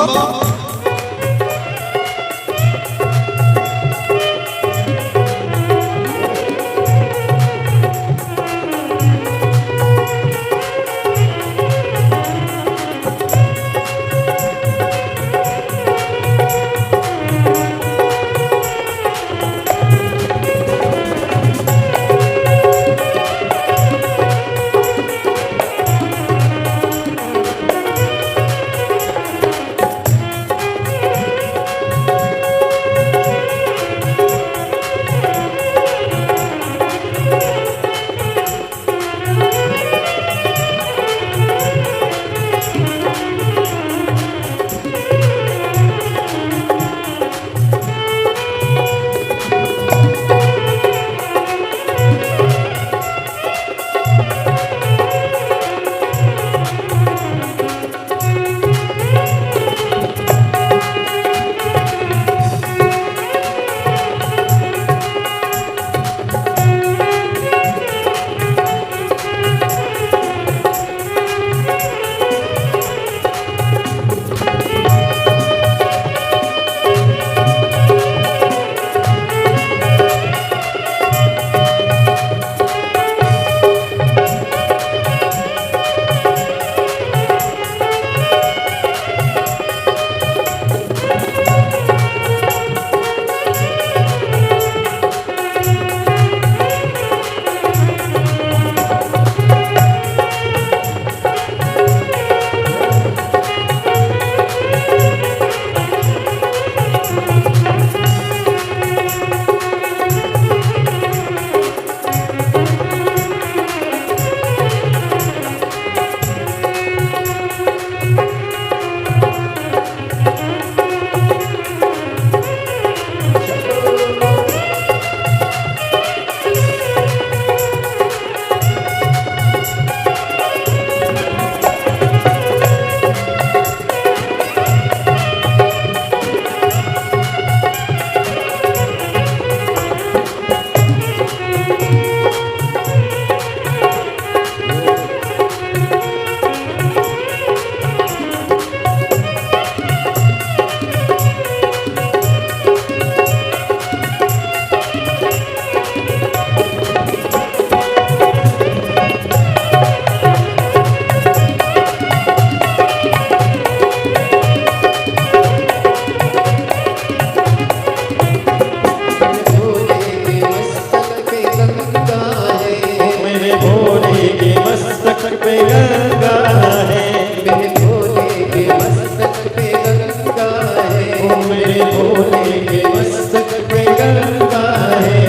मेरे भोले के मस्तक पे गंगा है,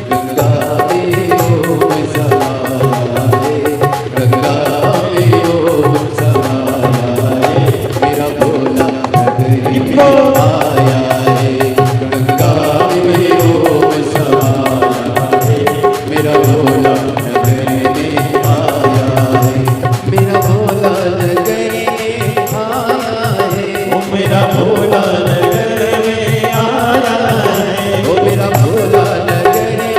गंगा में ओम समाया है, गंगा में ओम समाया है, मेरा भोला नगरी में आया है, गंगा में ओम समाया है, मेरा भोला नगरी में आया है, मेरा भोला नगरी में आया है, ओ मेरा भोला नगर में आया है, ओ मेरा भोला नगर में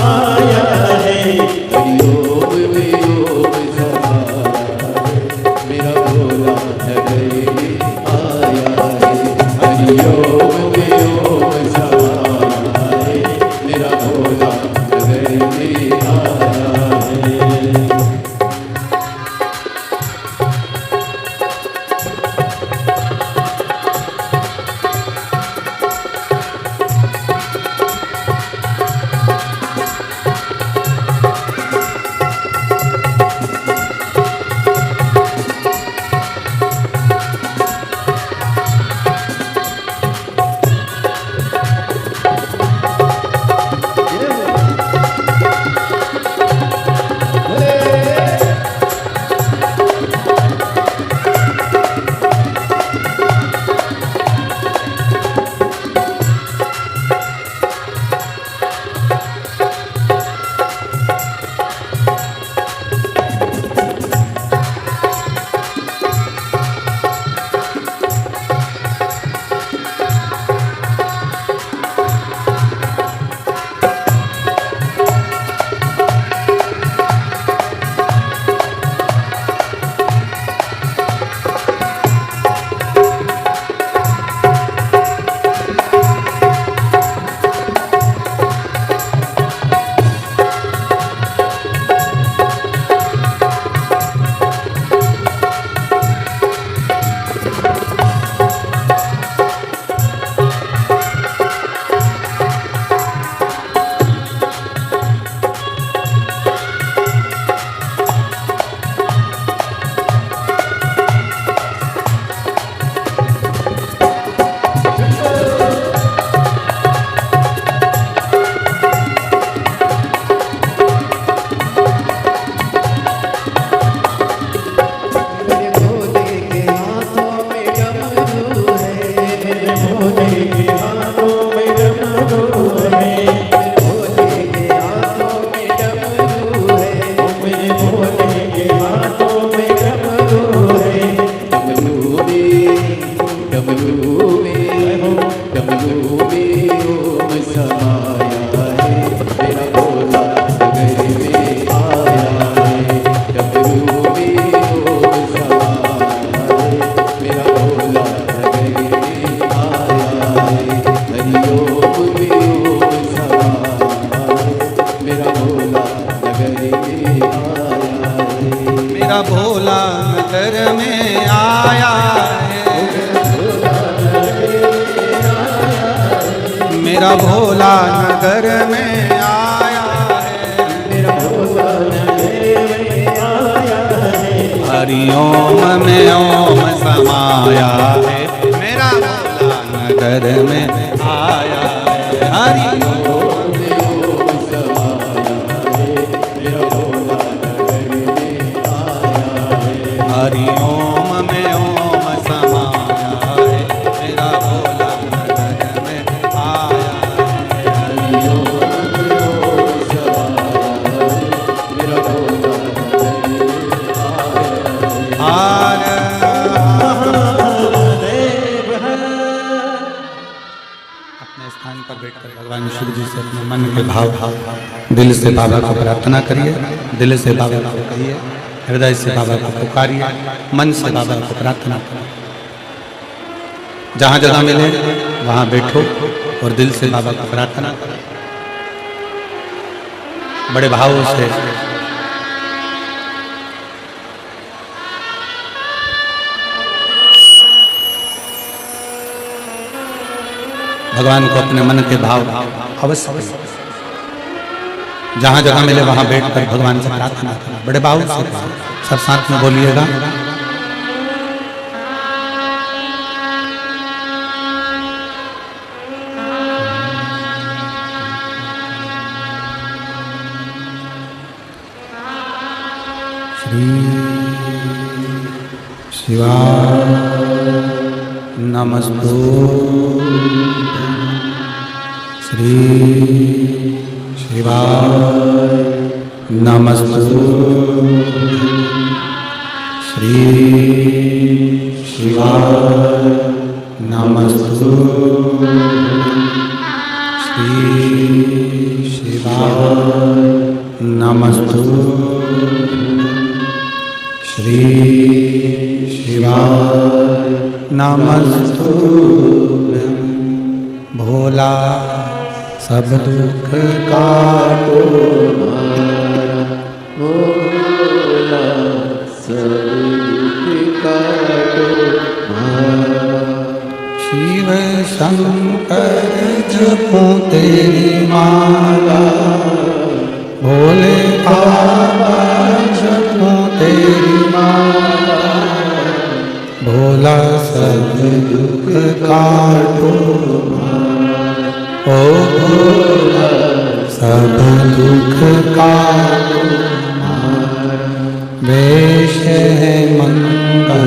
आया है, ओ मेरा भोला नगर में आया है, हरि ओम में ओम समाया है, मेरा भोला नगर में आया है, हरि ओम में ओम समाया है, मेरा भोला नगर में आया है। मेरा भोला नगर में आया है, मेरा भोला नगर में आया है, मेरा भोला नगर में आया है, हरि ओम में ओम समाया है, मेरा भोला नगर में आया है, हरि ओम में ओम समाया है, मेरा भोला नगर में आया है, हरि ओम में ओम समाया है, मेरा भोला नगर में आया है, हरि ओम में ओम समाया है, मेरा भोला नगर में आया है। अपने स्थान पर बैठकर भगवान शिव जी से अपने मन के भाव दिल से बाबा को प्रार्थना करिए, दिल से बाबा को कहिए, हृदय से बाबा को पुकारिए, मन से बाबा को प्रार्थना करिए। जहाँ जगह मिले वहाँ बैठो और दिल से बाबा को प्रार्थना करो, बड़े भाव से। भगवान को अपने मन के भाव अवश्य जहाँ जगह मिले वहाँ बैठकर भगवान से प्रार्थना करना, बड़े भाव से सब साथ में बोलिएगा। शिवाय नमस्तुभ्यं श्री शिवाय नमस्तुभ्यं श्री शिवाय नमस्तुभ्यं श्री शिवाय नमस्तुभ्यं श्री शिवाय नमस्तुभ्यं भोला सब दुख काटो भोला सब दुख काटो शिव शंकर जपो तेरी माला भोले बाबा जपो तेरी माला भोला सब दुख काटो ओ भोला सब दुख काटो वेश है मंगल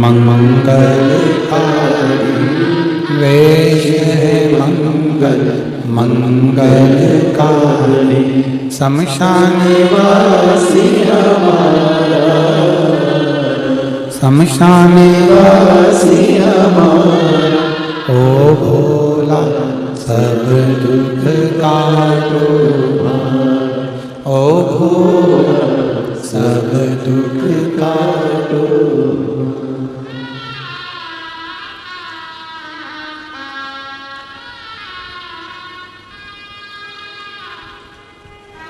मंगलकारी वेश है मंगल मंगलकारी शमशान वासी हमारा शमशान वासी हमारा ओ भोला सब दुख काटो ओ भोला सब दुख काटो।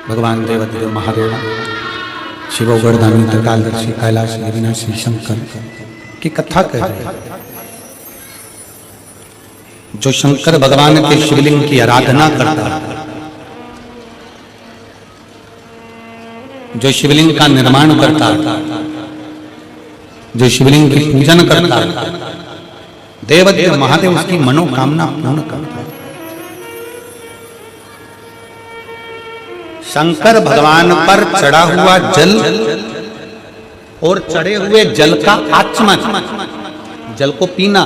भगवान देवदेव महादेव शिव गोवर्धन त्रिकालदर्शी कैलाश अविनाशी शंकर की कथा कह रहे हैं। जो शंकर भगवान के शिवलिंग की आराधना करता है, जो शिवलिंग का निर्माण करता है, जो शिवलिंग की पूजन करता है, देवदेव महादेव उसकी मनोकामना पूर्ण करता है। शंकर भगवान पर चढ़ा हुआ जल और चढ़े हुए जल का आचमन, जल को पीना,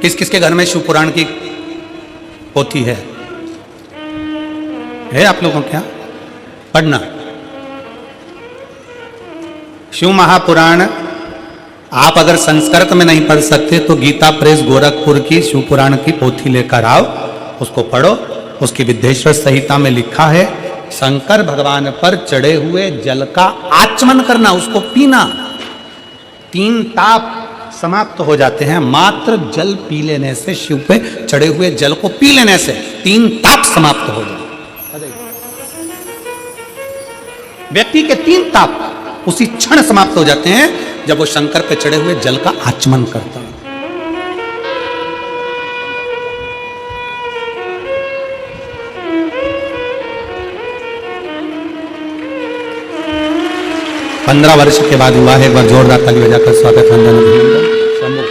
किस किस के घर में शिव पुराण की पोथी है आप लोगों क्या पढ़ना? शिव महापुराण आप अगर संस्कृत में नहीं पढ़ सकते तो गीता प्रेस गोरखपुर की शिव पुराण की पोथी लेकर आओ, उसको पढ़ो। उसकी विद्येश्वर संहिता में लिखा है शंकर भगवान पर चढ़े हुए जल का आचमन करना, उसको पीना। 3 ताप समाप्त हो जाते हैं मात्र जल पी लेने से। शिव पे चढ़े हुए जल को पी लेने से 3 ताप समाप्त हो जाते। व्यक्ति के 3 ताप उसी क्षण समाप्त हो जाते हैं जब वो शंकर पे चढ़े हुए जल का आचमन करता है। पंद्रह वर्ष के बाद हुआ है। एक बार जोरदार ताली बजाकर स्वागत वंदन शंभो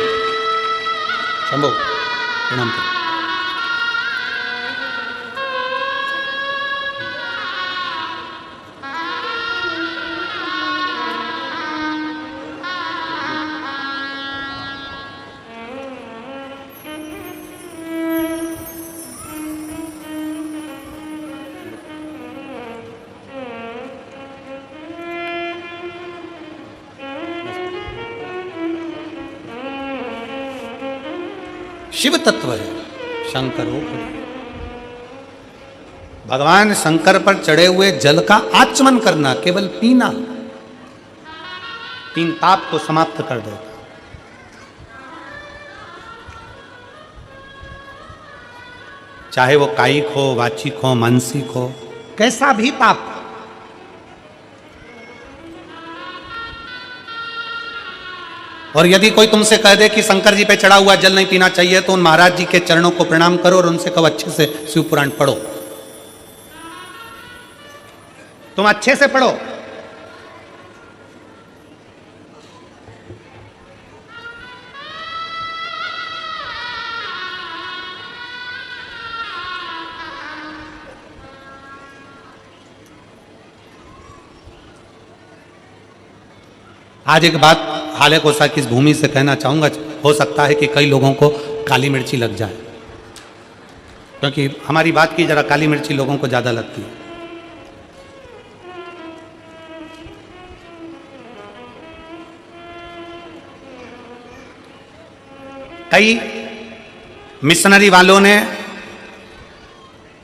शंभो प्रणाम करो। शिव तत्व है शंकर हो। भगवान शंकर पर चढ़े हुए जल का आचमन करना, केवल पीना 3 ताप को समाप्त कर देता। चाहे वो कायिक हो, वाचिक हो, मानसिक हो, कैसा भी ताप। और यदि कोई तुमसे कह दे कि शंकर जी पे चढ़ा हुआ जल नहीं पीना चाहिए तो उन महाराज जी के चरणों को प्रणाम करो और उनसे कहो अच्छे से शिव पुराण पढ़ो। तुम अच्छे से पढ़ो। आज एक बात हाले कोसा की इस भूमि से कहना चाहूँगा, हो सकता है कि कई लोगों को काली मिर्ची लग जाए, क्योंकि हमारी बात की जरा काली मिर्ची लोगों को ज़्यादा लगती है। कई मिशनरी वालों ने,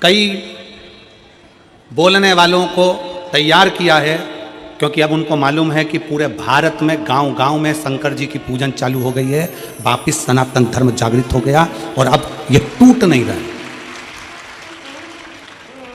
कई बोलने वालों को तैयार किया है, क्योंकि अब उनको मालूम है कि पूरे भारत में गांव गांव में शंकर जी की पूजन चालू हो गई है, वापिस सनातन धर्म जागृत हो गया और अब ये टूट नहीं रहा।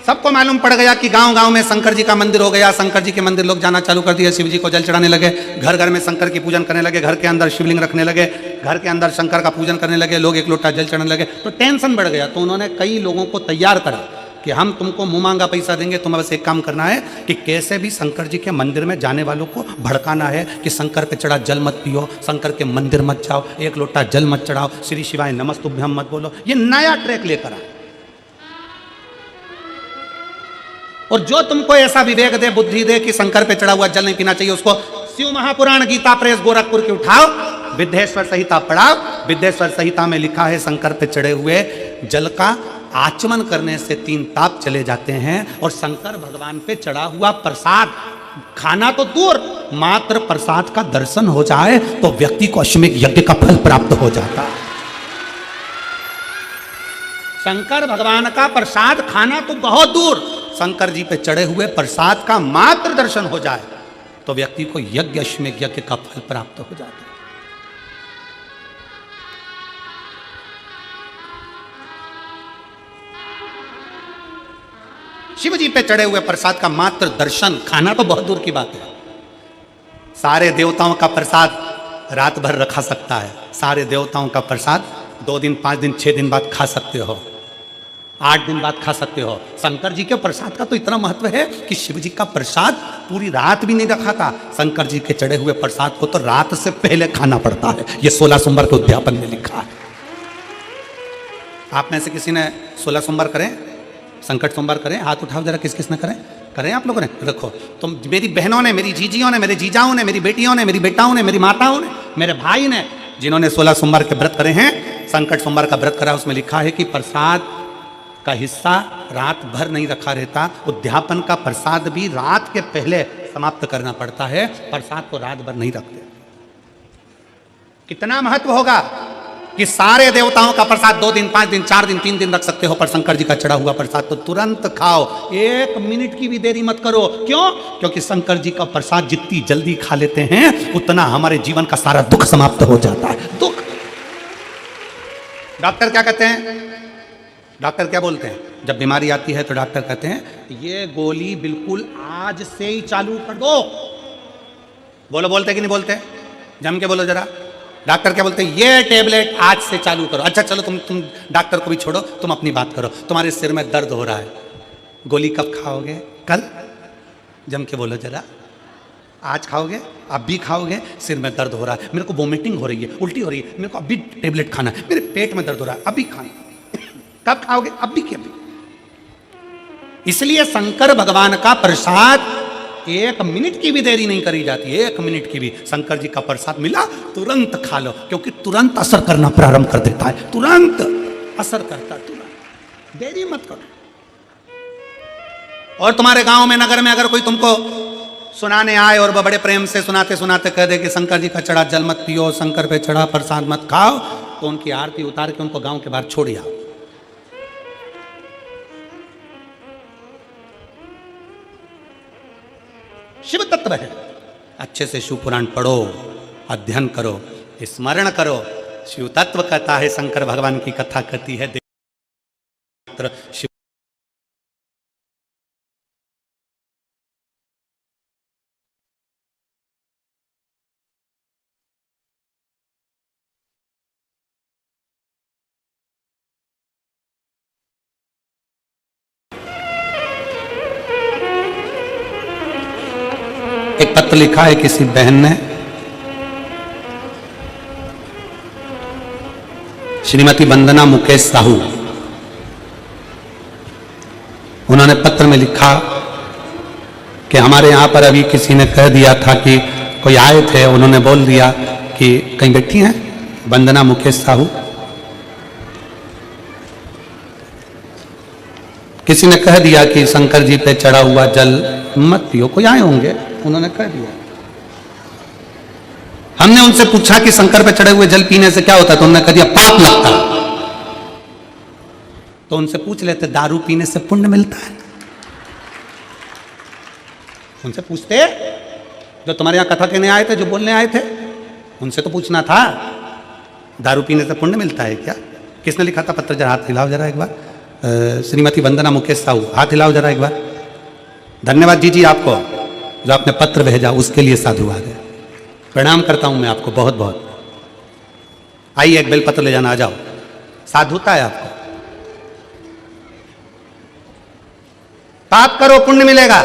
सबको मालूम पड़ गया कि गांव गांव में शंकर जी का मंदिर हो गया, शंकर जी के मंदिर लोग जाना चालू कर दिया, शिव जी को जल चढ़ाने लगे, घर घर में शंकर की पूजन करने लगे, घर के अंदर शिवलिंग रखने लगे, घर के अंदर शंकर का पूजन करने लगे, लोग एक लोटा जल चढ़ाने लगे, तो टेंशन बढ़ गया। तो उन्होंने कई लोगों को तैयार करा कि हम तुमको मुंह मांगा पैसा देंगे, तुम्हें बस एक काम करना है कि कैसे भी शंकर जी के मंदिर में जाने वालों को भड़काना है कि शंकर पे चढ़ा जल मत पियो, शंकर के मंदिर मत जाओ, एक लोटा जल मत चढ़ाओ, श्री शिवाय नमस्तुभ्यम मत बोलो। ये नया ट्रैक लेकर आए। और जो तुमको ऐसा विवेक दे, बुद्धि दे कि शंकर पे चढ़ा हुआ जल नहीं पीना चाहिए, उसको शिव महापुराण गीता प्रेस गोरखपुर की उठाओ, विद्येश्वर संहिता पढ़ाओ। विद्येश्वर संहिता में लिखा है शंकर पे चढ़े हुए जल का आचमन करने से 3 ताप चले जाते हैं, और शंकर भगवान पे चढ़ा हुआ प्रसाद खाना तो दूर, मात्र प्रसाद का दर्शन हो जाए तो व्यक्ति को अश्वमेध यज्ञ का फल प्राप्त हो जाता है। शंकर भगवान का प्रसाद खाना तो बहुत दूर, शंकर जी पे चढ़े हुए प्रसाद का मात्र दर्शन हो जाए तो व्यक्ति को यज्ञ अश्वमेध यज्ञ का फल प्राप्त हो जाता है। शिव जी पे चढ़े हुए प्रसाद का मात्र दर्शन, खाना तो बहुत दूर की बात है। सारे देवताओं का प्रसाद रात भर रखा सकता है, सारे देवताओं का प्रसाद 2 दिन 5 दिन 6 दिन बाद खा सकते हो, 8 दिन बाद खा सकते हो। शंकर जी के प्रसाद का तो इतना महत्व है कि शिव जी का प्रसाद पूरी रात भी नहीं रखा था, शंकर जी के चढ़े हुए प्रसाद को तो रात से पहले खाना पड़ता है। ये 16 सोमवार के उद्यापन में लिखा है। आप में से किसी ने 16 सोमवार करें, संकट सोमवार करें? हाथ उठाओ जरा, किस किस ने करें? करें आप लोगों ने? रखो। तो मेरी बहनों ने, मेरी जीजियों ने, मेरे जीजाओं ने, मेरी बेटियों ने, मेरी बेटाओं ने, मेरी माताओं ने, मेरे भाई ने, जिन्होंने 16 सोमवार के व्रत करे हैं, संकट सोमवार का व्रत करा, उसमें लिखा है कि प्रसाद का हिस्सा रात भर नहीं रखा रहता, उद्यापन का प्रसाद भी रात के पहले समाप्त करना पड़ता है, प्रसाद को रात भर नहीं रखते। कितना महत्व होगा कि सारे देवताओं का प्रसाद 2 दिन 5 दिन 4 दिन 3 दिन रख सकते हो, पर शंकर जी का चढ़ा हुआ प्रसाद तो तुरंत खाओ, 1 मिनट की भी देरी मत करो। क्यों? क्योंकि शंकर जी का प्रसाद जितनी जल्दी खा लेते हैं उतना हमारे जीवन का सारा दुख समाप्त हो जाता है। दुख। डॉक्टर क्या कहते हैं? डॉक्टर क्या बोलते हैं? जब बीमारी आती है तो डॉक्टर कहते हैं ये गोली बिल्कुल आज से ही चालू कर दो। बोलो, बोलते कि नहीं बोलते? जम के बोलो जरा। डॉक्टर क्या बोलते हैं? ये टेबलेट आज से चालू करो। अच्छा चलो, तुम डॉक्टर को भी छोड़ो, तुम अपनी बात करो। तुम्हारे सिर में दर्द हो रहा है, गोली कब खाओगे? कल। जम के बोलो जरा। आज खाओगे? अब भी खाओगे? सिर में दर्द हो रहा है, मेरे को वोमिटिंग हो रही है, उल्टी हो रही है, मेरे को अभी टेबलेट खाना है, मेरे पेट में दर्द हो रहा है, अभी खाना। कब खाओगे? अभी के अभी। इसलिए शंकर भगवान का प्रसाद 1 मिनट की भी देरी नहीं करी जाती, 1 मिनट की भी। शंकर जी का प्रसाद मिला, तुरंत खा लो, क्योंकि तुरंत असर करना प्रारंभ कर देता है, तुरंत असर करता है, तुरंत। देरी मत करो। और तुम्हारे गांव में, नगर में अगर कोई तुमको सुनाने आए और वह बड़े प्रेम से सुनाते सुनाते कह दे कि शंकर जी का चढ़ा जल मत पियो, शंकर पे चढ़ा प्रसाद मत खाओ, तो उनकी आरती उतार के उनको गांव के बाहर छोड़ आओ। शिव तत्व है। अच्छे से शिव पुराण पढ़ो, अध्ययन करो, स्मरण करो। शिव तत्व कहता है, शंकर भगवान की कथा कहती है। शिव एक पत्र लिखा है किसी बहन ने, श्रीमती वंदना मुकेश साहू, उन्होंने पत्र में लिखा कि हमारे यहां पर अभी किसी ने कह दिया था कि कोई आए थे, उन्होंने बोल दिया कि कहीं बैठी हैं वंदना मुकेश साहू, किसी ने कह दिया कि शंकर जी पे चढ़ा हुआ जल मत पियो, कोई आए होंगे उन्होंने कह दिया। हमने उनसे पूछा कि शंकर पे चढ़े हुए जल पीने से क्या होता है, तो उन्होंने कह दिया पाप लगता। तो उनसे पूछ लेते दारू पीने से पुण्य मिलता है, उनसे पूछते, जो तुम्हारे यहां कथा कहने आए थे, जो बोलने आए थे, उनसे तो पूछना था दारू पीने से पुण्य मिलता है क्या। किसने लिखा था पत्र, जरा हाथ हिलाओ जरा एक बार। श्रीमती वंदना मुकेश साहू, हाथ हिलाओ जरा एक बार। धन्यवाद जी आपको जो आपने पत्र भेजा, उसके लिए साधुवाद है, प्रणाम करता हूं मैं आपको बहुत बहुत। आइए एक बेलपत्र ले जाना, आ जाओ, साधुता है आपको। पाप करो पुण्य मिलेगा,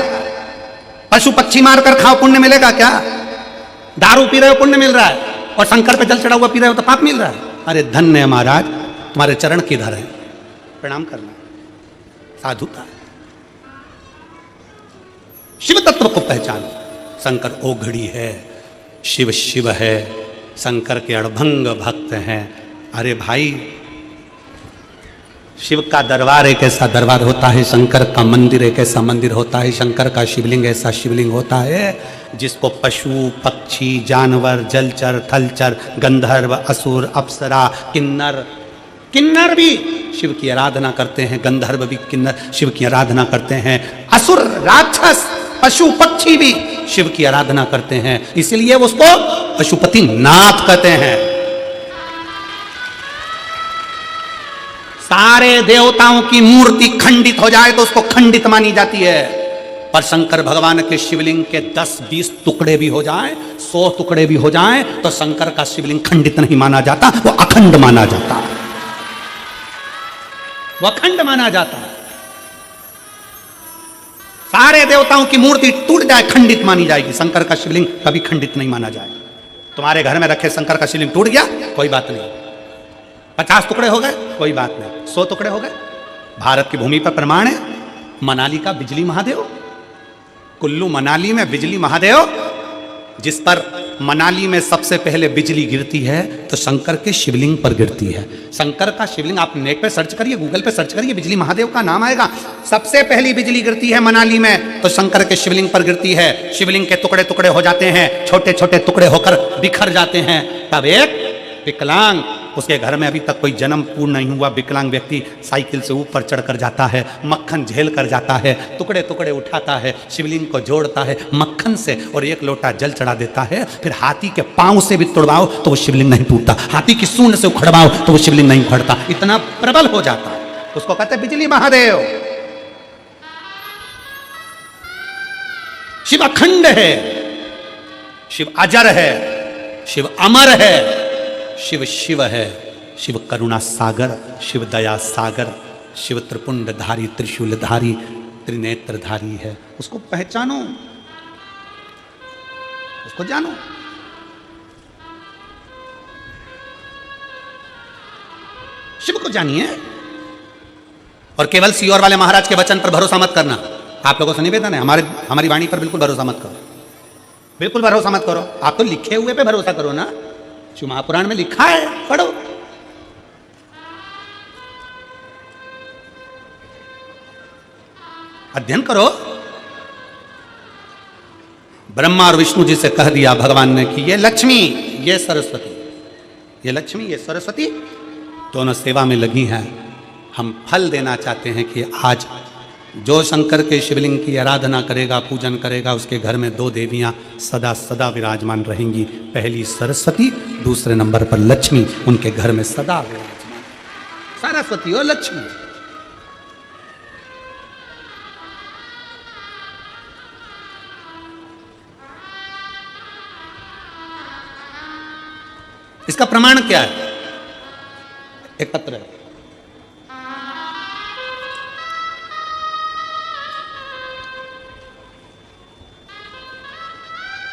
पशु पक्षी मारकर खाओ पुण्य मिलेगा क्या। दारू पी रहे हो पुण्य मिल रहा है, और शंकर पे जल चढ़ा हुआ पी रहे हो तो पाप मिल रहा है। अरे धन्य है महाराज, तुम्हारे चरण किधर है, प्रणाम करना, साधुता है। शिव तत्व को पहचान, शंकर ओघड़ी है, शिव शिव है, शंकर के अड़भंग भक्त हैं। अरे भाई, शिव का दरबार एक ऐसा दरबार होता है, शंकर का मंदिर एक ऐसा मंदिर होता है, शंकर का शिवलिंग ऐसा शिवलिंग होता है जिसको पशु पक्षी जानवर जलचर थलचर गंधर्व असुर अप्सरा किन्नर, किन्नर भी शिव की आराधना करते हैं, गंधर्व भी किन्नर शिव की आराधना करते हैं, असुर राक्षस पशु पक्षी भी शिव की आराधना करते हैं, इसलिए उसको पशुपति नाथ कहते हैं। सारे देवताओं की मूर्ति खंडित हो जाए तो उसको खंडित मानी जाती है, पर शंकर भगवान के शिवलिंग के 10-20 टुकड़े भी हो जाएं, 100 टुकड़े भी हो जाएं, तो शंकर का शिवलिंग खंडित नहीं माना जाता, वो अखंड माना जाता है, वो अखंड माना जाता है। सारे देवताओं की मूर्ति टूट जाए खंडित मानी जाएगी, शंकर का शिवलिंग कभी खंडित नहीं माना जाए। तुम्हारे घर में रखे शंकर का शिवलिंग टूट गया, कोई बात नहीं, 50 टुकड़े हो गए कोई बात नहीं, 100 टुकड़े हो गए। भारत की भूमि पर प्रमाण है, मनाली का बिजली महादेव, कुल्लू मनाली में बिजली महादेव, जिस पर मनाली में सबसे पहले बिजली गिरती है तो शंकर के शिवलिंग पर गिरती है। शंकर का शिवलिंग आप नेट पे सर्च करिए, गूगल पे सर्च करिए, बिजली महादेव का नाम आएगा। सबसे पहली बिजली गिरती है मनाली में तो शंकर के शिवलिंग पर गिरती है। शिवलिंग के टुकड़े टुकड़े हो जाते हैं, छोटे छोटे टुकड़े होकर बिखर जाते हैं। तब एक विकलांग, उसके घर में अभी तक कोई जन्म पूर्ण नहीं हुआ विकलांग व्यक्ति साइकिल से ऊपर चढ़कर जाता है, मक्खन झेल कर जाता है, टुकड़े टुकड़े उठाता है, शिवलिंग को जोड़ता है मक्खन से और 1 लोटा जल चढ़ा देता है। फिर हाथी के पांव से भी तोड़वाओ तो वो शिवलिंग नहीं टूटता, हाथी की सूंड से उखड़वाओ तो वो शिवलिंग नहीं उखड़ता, इतना प्रबल हो जाता है। उसको कहते हैं बिजली महादेव। शिव अखंड है, शिव अजर है, शिव अमर है, शिव शिव है, शिव करुणा सागर, शिव दया सागर, शिव त्रिपुंडधारी त्रिशूलधारी त्रिनेत्रधारी है। उसको पहचानो, उसको जानो। शिव को जानिए और केवल सीओर वाले महाराज के वचन पर भरोसा मत करना। आप लोगों से निवेदन है, हमारी वाणी पर बिल्कुल भरोसा मत करो, बिल्कुल भरोसा मत करो। आप तो लिखे हुए पे भरोसा करो ना, जो महापुराण में लिखा है पढ़ो। अध्ययन करो। ब्रह्मा और विष्णु जी से कह दिया भगवान ने कि ये लक्ष्मी, ये सरस्वती, ये लक्ष्मी, ये सरस्वती दोनों सेवा में लगी हैं। हम फल देना चाहते हैं कि आज जो शंकर के शिवलिंग की आराधना करेगा, पूजन करेगा, उसके घर में 2 देवियां सदा सदा विराजमान रहेंगी। पहली सरस्वती, दूसरे नंबर पर लक्ष्मी, उनके घर में सदा विराजमान, सरस्वती और लक्ष्मी। इसका प्रमाण क्या है? एक पत्र है,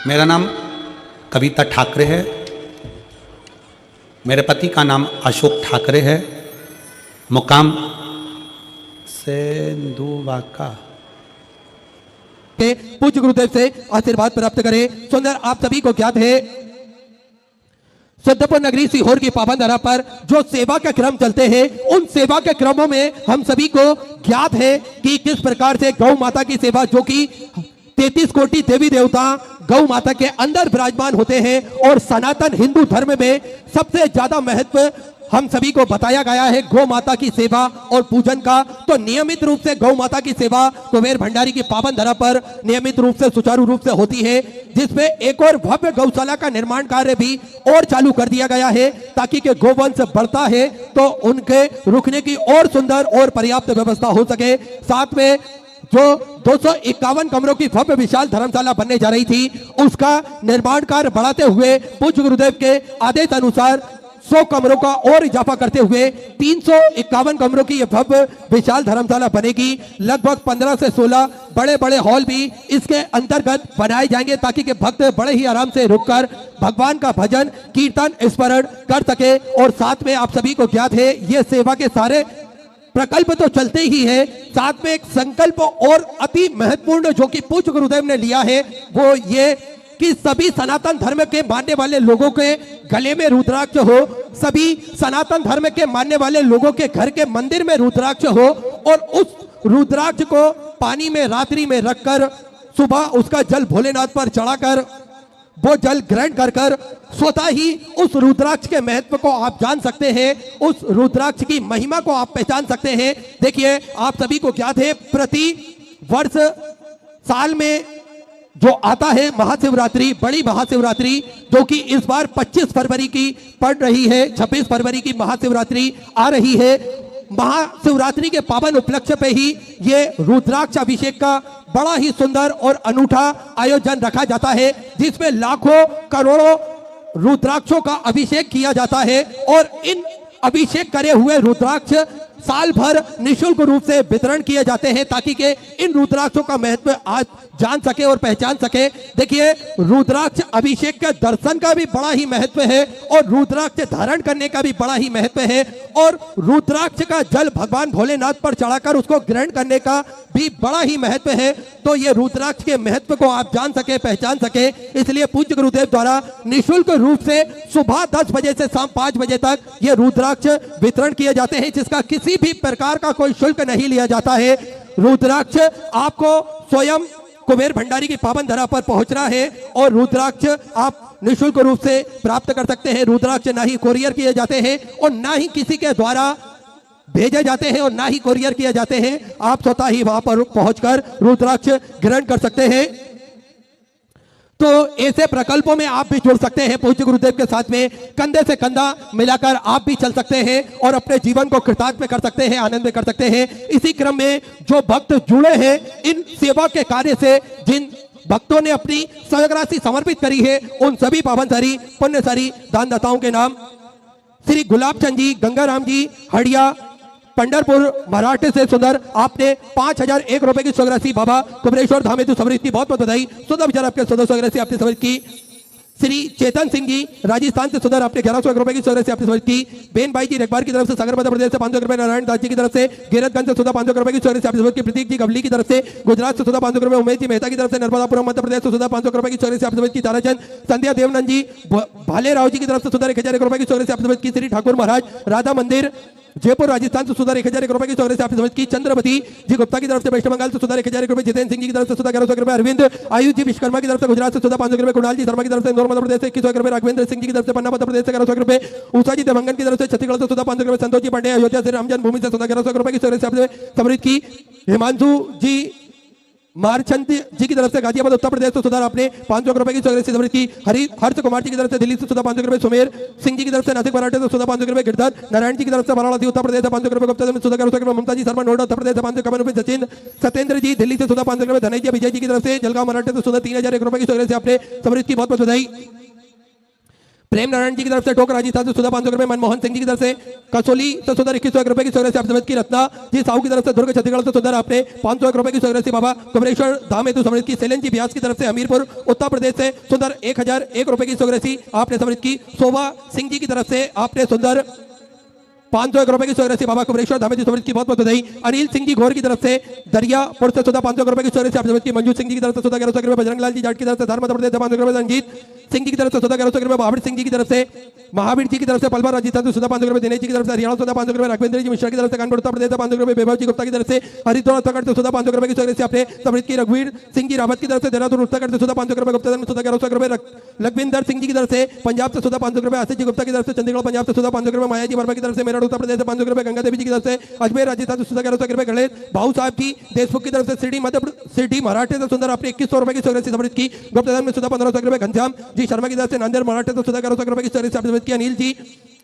मेरा नाम कविता ठाकरे है, मेरे पति का नाम अशोक ठाकरे है, मुकाम सेंधुवाका, के पूज्य गुरुदेव से आशीर्वाद प्राप्त करें। सुंदर आप सभी को ज्ञात है सिद्धपुर नगरी सीहोर की पावन धरा पर जो सेवा के क्रम चलते हैं, उन सेवा के क्रमों में हम सभी को ज्ञात है कि किस प्रकार से गौ माता की सेवा, जो कि 33 कोटि देवी देवता गौ माता के अंदर विराजमान होते हैं और सनातन हिंदू धर्म में सबसे ज्यादा महत्व हम सभी को बताया गया है गौ माता की सेवा और पूजन का। तो नियमित रूप से गौ माता की सेवा कुबेर भंडारी की पावन धरा पर नियमित रूप से सुचारू रूप से होती है, जिसमें एक और भव्य गौशाला का निर्माण कार्य भी और चालू कर दिया गया है ताकि के गोवंश बढ़ता है तो उनके रुकने की और सुंदर और पर्याप्त व्यवस्था हो सके। साथ में जो 251 कमरों की भव्य विशाल धर्मशाला बनने जा रही थी, उसका निर्माण कार्य बढ़ाते हुए पूज्य गुरुदेव के आदेश अनुसार 100 कमरों का और इजाफा करते हुए 351 कमरों की यह भव्य विशाल धर्मशाला बनेगी। लगभग 15 से 16 बड़े बड़े हॉल भी इसके अंतर्गत बनाए जाएंगे ताकि के भक्त बड़े ही आराम से रुककर भगवान का भजन कीर्तन स्मरण कर सके। और साथ में आप सभी को ज्ञात है ये सेवा के सारे प्रकल्प तो चलते ही है, साथ में एक संकल्प और अति महत्वपूर्ण जो कि पूज्य गुरुदेव ने लिया है वो ये कि सभी सनातन धर्म के मानने वाले लोगों के गले में रुद्राक्ष हो, सभी सनातन धर्म के मानने वाले लोगों के घर के मंदिर में रुद्राक्ष हो और उस रुद्राक्ष को पानी में रात्रि में रखकर सुबह उसका जल भोलेनाथ पर चढ़ाकर वो जल ग्रहण कर कर स्वतः ही उस रुद्राक्ष के महत्व को आप जान सकते हैं, उस रुद्राक्ष की महिमा को आप पहचान सकते हैं। देखिए आप सभी को ज्ञात है प्रति वर्ष साल में जो आता है महाशिवरात्रि, बड़ी महाशिवरात्रि, जो कि इस बार 25 फरवरी की पड़ रही है, 26 फरवरी की महाशिवरात्रि आ रही है। महाशिवरात्रि के पावन उपलक्ष्य पे ही ये रुद्राक्ष अभिषेक का बड़ा ही सुंदर और अनूठा आयोजन रखा जाता है, जिसमें लाखों करोड़ों रुद्राक्षों का अभिषेक किया जाता है और इन अभिषेक करे हुए रुद्राक्ष साल भर निःशुल्क रूप से वितरण किए जाते हैं ताकि के इन रुद्राक्षों का महत्व आज जान सके और पहचान सके। देखिए रुद्राक्ष अभिषेक के दर्शन का भी बड़ा ही महत्व है और रुद्राक्ष धारण करने का भी बड़ा ही महत्व है और रुद्राक्ष का जल भगवान भोलेनाथ पर चढ़ाकर उसको ग्रहण करने का भी बड़ा ही महत्व है। तो ये रुद्राक्ष के महत्व को आप जान सके, पहचान सके, इसलिए पूज्य गुरुदेव द्वारा निःशुल्क रूप से सुबह 10 बजे से शाम 5 बजे तक ये रुद्राक्ष वितरण किए जाते हैं, जिसका किसी भी प्रकार का कोई शुल्क नहीं लिया जाता है। रुद्राक्ष आपको स्वयं कुबेर भंडारी की पावन धरा पर पहुंचना है और रुद्राक्ष आप निःशुल्क रूप से प्राप्त कर सकते हैं। रुद्राक्ष ना ही कोरियर किए जाते हैं और ना ही किसी के द्वारा भेजे जाते हैं और ना ही कोरियर किए जाते हैं, आप स्वतः ही वहां पर पहुंचकर रुद्राक्ष ग्रहण कर सकते हैं। तो ऐसे प्रकल्पों में आप भी जुड़ सकते हैं, पूज्य गुरुदेव के साथ में कंधे से कंधा मिलाकर आप भी चल सकते हैं और अपने जीवन को कृतार्थ में कर सकते हैं, आनंद में कर सकते हैं। इसी क्रम में जो भक्त जुड़े हैं इन सेवा के कार्य से, जिन भक्तों ने अपनी सहयोग राशि समर्पित करी है, उन सभी पावनसारी पुण्यसारी दानदाताओं के नाम श्री गुलाब चंद जी, गंगाराम जी, हड़िया, पंडरपुर महाराष्ट्र से सुंदर, आपने 5001 रुपए की स्वराशि बाबा कुबरेश्वर धाम हेतु समर्पित की, बहुत बहुत बधाई। सुंदर विचार आपके स्वराशि आपने समर्पित की। श्री चेतन सिंह जी राजस्थान से सुंदर, आपने 1101 रुपए की स्वराशि आपने समर्पित की। बेन भाई जी रेखबार की तरफ से, सागर मध्य प्रदेश से 500 रुपए, नारायण दास जी की तरफ से, गिरतगंज से सुधा 500 रुपए की स्वराशि आपने समर्पित की। प्रतीक जी गवली की तरफ से, गुजरात से सुधा 500 रुपए, उमेश जी मेहता की तरफ से, नर्मदापुरम मध्य प्रदेश से सुधा 500 रुपए की स्वराशि आपने समर्पित की। ताराचंद संध्या देवनंद जी भालेराव जी की तरफ से सुधा 1001 रुपए की स्वराशि आपने समर्पित की। श्री ठाकुर महाराज राधा मंदिर जयपुर राजस्थान से सुधा 1001 रुपए की स्वराशि आपने समर्पित की। चंद्रवती जी गुप्ता की तरफ से वेस्ट बंगाल से सुधा 1001 रुपए, जितेंद्र सिंह जी की तरफ से सुधा 1100 रुपए, अरविंद आयुष जी विश्वकर्मा की तरफ से गुजरात से सुधा 500 रुपए, कुणाल जी शर्मा की तरफ से इंदौर मध्य प्रदेश से 21 रुपए, राघवेंद्र सिंह जी की तरफ से पन्ना मध्य प्रदेश से 1100 रुपए, उषा जी देवंगन की तरफ से छत्तीसगढ़ से सुधा 500 रुपए, संतोष जी पांडे अयोध्या से रामजन्म भूमि से सुधा 1100 रुपए की स्वराशि आपने समर्पित की। हिमांशु जी मारचंद जी की तरफ से गाजियाबाद उत्तर प्रदेश से सुधार आपने 500 रुपए की स्वराशि समर्पित की। हर्ष कुमार जी की तरफ से दिल्ली से सुधा 500 रुपए, सुमेर सिंह जी की तरफ से नासिक मराठे से सुधा 500 रुपए, गिरधर नारायण जी की तरफ से वाराणसी उत्तर प्रदेश से 500 रुपए, गुप्ता से सुधा 1100 रुपए, ममता जी शर्मा नोएडा उत्तर प्रदेश से 500 रुपए, सचिन सत्येंद्र जी दिल्ली से सुधा 500 रुपए, धनय जी विजय जी की तरफ से जलगांव मराठे से सुधा 3001 रुपए की स्वराशि आपने समर्पित की, बहुत बहुत बधाई। प्रेम नारायण जी की तरफ से टोक राजस्थान से सुधा 500 रुपए, मनमोहन सिंह जी की तरफ से कसोली से सुधा 2101 रुपए की स्वराशि आपने समर्पित की। रत्ना जी साहू की तरफ से दुर्ग छत्तीसगढ़ से सुधा आपने 501 रुपए की स्वराशि बाबा कुबरेश्वर धाम हेतु समर्पित की। शैलन जी व्यास की तरफ से हमीरपुर उत्तर प्रदेश से सुंदर 1001 रुपए की स्वराशि आपने समर्पित की। शोभा सिंह जी की तरफ से आपने सुंदर 501 रुपए की स्वराशि बाबा कुबरेश्वर धामी समृद्ध की बहुत बहुत बधाई। अनिल सिंह जी घोर की तरफ से दरियापुर से 501 रुपए की स्वराशि आप समृद्ध की। मंजू सिंह जी की तरफ से 1100 रुपए। बजरंग लाल जी जाट की तरफ से धार मध्य प्रदेश 500 रुपए। रंजीत सिंह जी की तरफ से 1100 रुपए। महावीर सिंह जी की तरफ से पलवर राजस्थान से 500 रुपए। दिनेश जी की तरफ से हरियाणा 500 रुपए। राघवेंद्र जी मिश्रा की तरफ से कानपुर उत्तर प्रदेश 500 रुपए। वैभव जी गुप्ता की तरफ से हरिद्वार उत्तराखंड से 500 रुपए की स्वराशि आपने समृद्ध की। रघुवीर सिंह जी रावत की तरफ से देहरादून उत्तराखंड से 500 रुपए। गुप्ता में 1100 रुपए। लखविंदर सिंह जी की तरफ से पंजाब से 500 रुपए। आशीष जी गुप्ता की तरफ से चंडीगढ़ पंजाब से 500 रुपए। माया जी वर्मा की तरफ से मेरठ उत्तर प्रदेश से 500 रुपए। गंगा देवी जी की तरफ से अजमेर राजस्थान से 1100 रुपए। गणेश भाऊ साहब की देशमुख की तरफ से सिटी मराठे से सुंदर आपने 2100 रुपए की स्वराशि समृद्ध की। गुप्ता में 1500 रुपए। घनश्याम जी शर्मा की तरफ से नांदेड़ मराठे से 1100 रुपए की स्वराशि समृद्ध की। अनिल जी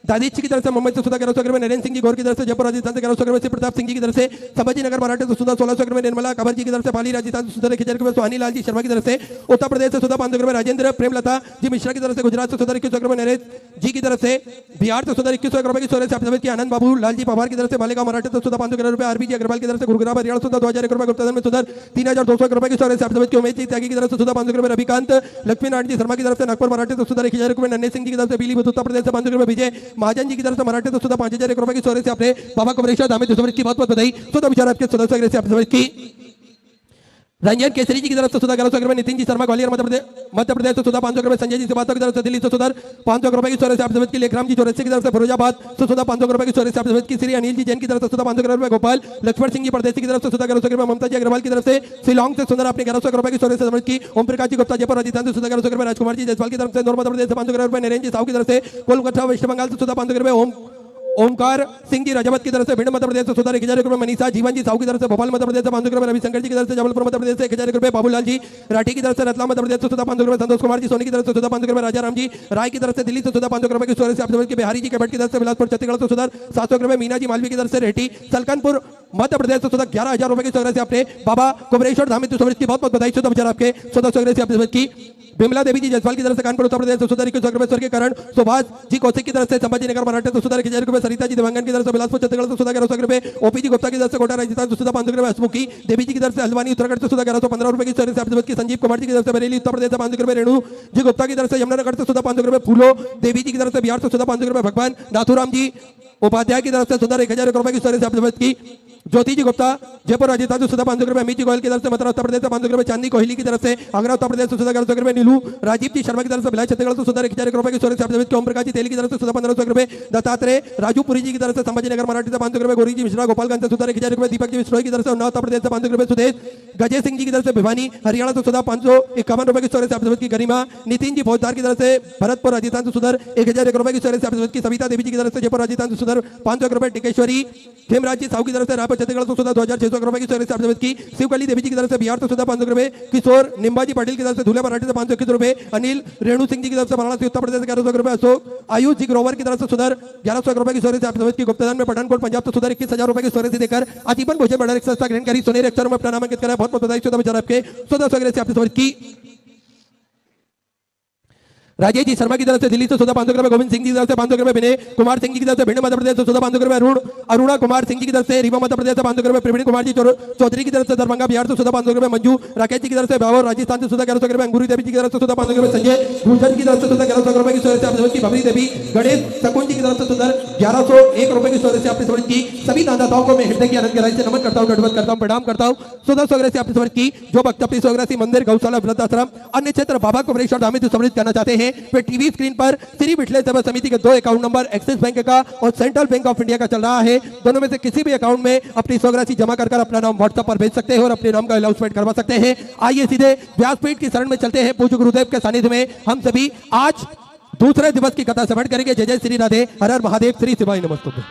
दादीच की तरफ से मुंबई से 1100 रुपए। नरेंद्र सिंह जी घोर की तरफ से जयपुर राजस्थान से 1100 रुपए। प्रताप सिंह जी की तरफ से संभाजी नगर मराठे से 1600 रुपए। निर्मला कंवर जी की तरफ से पाली राजस्थान से 1000 रुपए। सोहानी लाल जी शर्मा की तरफ से उत्तर प्रदेश से 500 रुपए। राजेंद्र प्रेमलता जी मिश्रा की तरफ से गुजरात से 2100 रुपए। नरेश जी की तरफ से बिहार से 2100 रुपए की स्वराशि आप की। आनंद बाबू लाल जी पवार की तरफ से मालेगांव मराठे से 500 रुपए। आरबी जी अग्रवाल की तरफ से गुरुग्राम हरियाणा से 2000 रुपए। गुप्ता में 3200 रुपए की स्वराशि आप की। उमेश जी त्यागी की तरफ से 500 रुपए। रविकांत लक्ष्मी नारायण जी शर्मा की तरफ से नागपुर मराठे से 1000 रुपए। नन्हे सिंह जी की तरफ से पीलीभीत उत्तर प्रदेश से 500 रुपए। विजय महाजन जी की तरफ से मराठे तो 5001 रुपए की स्वराशि आपने बाबा कुबरेश्वर धामी समृद्ध की बहुत बहुत बधाई। विचार आपके सदस्य आप समृद्ध की। रंजन केसरी जी की तरफ से 1100 रुपए। नितिन जी शर्मा ग्वालियर मध्य प्रदेश से 500 रुपए। संजय जी सिबाता की तरफ से दिल्ली से 500 रुपए की स्वराशि आप समृद्ध की। लेखराम जी चौरसी की तरफ से फिरोजाबाद से 500 रुपए की स्वराशि आप समृद्ध की। श्री अनिल जी जैन की तरफ से 500 रुपए। गोपाल लक्ष्मण सिंह जी परदेसी की तरफ से 1100 रुपए। ममता जी अग्रवाल की तरफ से शिलोंग से सुंदर आपने 1100 रुपए की स्वराशि समृद्ध की। ओम प्रकाश जी गुप्ता जयपुर राजस्थान से 1100 रुपए। राजकुमार जी जयसवाल की तरफ से नॉर्थ मध्य प्रदेश से 500 रुपए। नरेंद्र जी साहू की तरफ से कोलकाता वेस्ट बंगाल से 500 रुपए। ओमकार सिंह जी राजावत की तरफ से भिंड मध्य प्रदेश से 1000 रुपए। मनीषा जीवन जी साहू की तरफ से भोपाल मध्य प्रदेश से 500 रुपए। रविशंकर जी की तरफ से जबलपुर मध्य प्रदेश से 1000 रुपए। बाबूलाल जी राठी की तरफ से रतलाम मध्य प्रदेश से 500 रुपए। संतोष कुमार जी सोनी की तरफ से 500 रुपए। राजा राम जी राय की तरफ से दिल्ली से 500 रुपए की स्वराशि आप समृद्ध की। बिहारी जी केबट की तरफ से बिलासपुर छत्तीसगढ़ से 700 रुपए। मीना जी मालवी की तरफ से रेटी सलकनपुर मध्य प्रदेश से 11000 रुपए की स्वराशि आपने बाबा कुबरेश्वर धामी समृद्ध की बहुत बहुत बधाई। विचार आपके स्वराशि आप समृद्ध की। बिमला देवी जी जयसवाल की तरफ से कानपुर उत्तर प्रदेश से 2100 रुपए। स्वर्गीय करण सुभाष जी कौशिक की तरफ से संभाजी नगर मराठे से 1000 रुपए। सरिता जी देवांगन की तरफ से बिलासपुर छत्तीसगढ़ से 1100 रुपए। ओपी जी गुप्ता की तरफ से कोटा राजस्थान से 500 रुपए। हसमुखी देवी जी की तरफ से हल्द्वानी उत्तराखंड से 1115 रुपए की स्वराशि आप समृद्ध की। संजीव कुमार जी की तरफ से बरेली उत्तर प्रदेश से 500 रुपए। रेणु जी गुप्ता की तरफ से यमुनानगर से 500 रुपए। फूलो देवी जी की तरफ से बिहार से 500 रुपए। भगवान नाथुराम जी उपाध्याय की तरफ से 1000 रुपए की स्वराशि आप समृद्ध की। ज्योति जी गुप्ता जयपुर राजस्थान से 500 रुपए। अमित जी गोयल की तरफ से मथुरा उत्तर प्रदेश से 500 रुपए। चांदी कोहली की तरफ से आगरा उत्तर प्रदेश से 1100 रुपए। नीलू राजीव जी शर्मा की तरफ से भिलाई छत्तीसगढ़ से 1000 रुपए की स्वराशि आप समृद्ध की। ओम प्रकाश जी तेली की तरफ से 1500 रुपए। दत्तात्रेय राजूपुरी जी की तरफ से संभाजी नगर मराठी से 500 रुपए। गौरी जी मिश्रा गोपालगंज से 1000 रुपए। दीपक जी विश्रोई की तरफ से उन्नाव उत्तर प्रदेश से 500 रुपए। सुदेश गजय सिंह जी की तरफ से भिवानी हरियाणा से 551 रुपए की स्वराशि आप समृद्ध की। गरिमा नितिन जी फौजदार की तरफ से भरतपुर राजस्थान से 1001 रुपए की स्वराशि आप समृद्ध की। सविता देवी जी की तरफ से जयपुर राजस्थान से 500 रुपए। टिकेश्वरी खेमराज जी साहू की तरफ से रायपुर छत्तीसगढ़ से 2600 रुपए की स्वराशि आप समृद्ध की। शिवकली देवी जी की तरफ से बिहार से 500 रुपए। किशोर निम्बाजी पाटिल की तरफ से धुले मराठी से 521 रुपए। अनिल रेणु सिंह जी की तरफ से वाराणसी उत्तर प्रदेश से 1100 रुपए। अशोक आयुष जी ग्रोवर की तरफ से 1100 रुपए की स्वराशि आप समृद्ध की। गुप्तदान में पठानकोट पंजाब से 21,000 रुपए की स्वराशि देकर आजीवन भोजन भंडार एक संस्था ग्रहण करी। सोनेर अक्षरों में अपना नामांकित करा। बहुत बहुत बधाई। विचार आपके स्वराशि आप समृद्ध की। राजेश जी शर्मा की तरफ से दिल्ली से 500 रुपए। गोविंद सिंह जी की तरफ से 500 रुपए। विनय कुमार सिंह जी की तरफ से भिंड मध्य प्रदेश से 500 रुपए। अरुणा कुमार सिंह जी की तरफ से रीवा मध्य प्रदेश से 500 रुपए। प्रवीण कुमार जी चौधरी की तरफ से दरभंगा बिहार से 500 रुपए। मंजू राकेश जी की तरफ से बाबर राजस्थान से 1100 रुपए। अंगूरी देवी जी की तरफ से 500 रुपए। संजय भूषण की तरफ से 1100 रुपए की स्वराशि आप समृद्ध की। भवरी देवी गणेश शकुन जी की तरफ से 1101 रुपए की स्वराशि आपने समृद्ध की। सभी दानदाताओं को मैं हृदय की आनंद गहराई से नमन करता हूँ, दंडवत करता हूँ, प्रणाम करता हूँ। स्वराशि आपने समृद्ध की। जो भक्त अपनी स्वराशि मंदिर गौशाला वृद्धाश्रम अन्य क्षेत्र बाबा कुबरेश्वर धामी समृद्ध करना चाहते हैं वे टीवी स्क्रीन पर श्री विठले सेवा समिति के 2 अकाउंट नंबर एक्सिस बैंक का और सेंट्रल बैंक ऑफ इंडिया का चल रहा है। दोनों में से किसी भी अकाउंट में अपनी स्वराशि जमा कर अपना नाम व्हाट्सएप पर भेज सकते हैं और अपने नाम का अनाउंसमेंट करवा सकते हैं। आइए सीधे व्यासपीठ की शरण में चलते हैं। पूज्य गुरुदेव के सानिध्य में हम सभी आज दूसरे दिवस की कथा समझ करेंगे। जय जय श्री राधे, हर हर महादेव, श्री शिवाय नमस्तुभ्यं।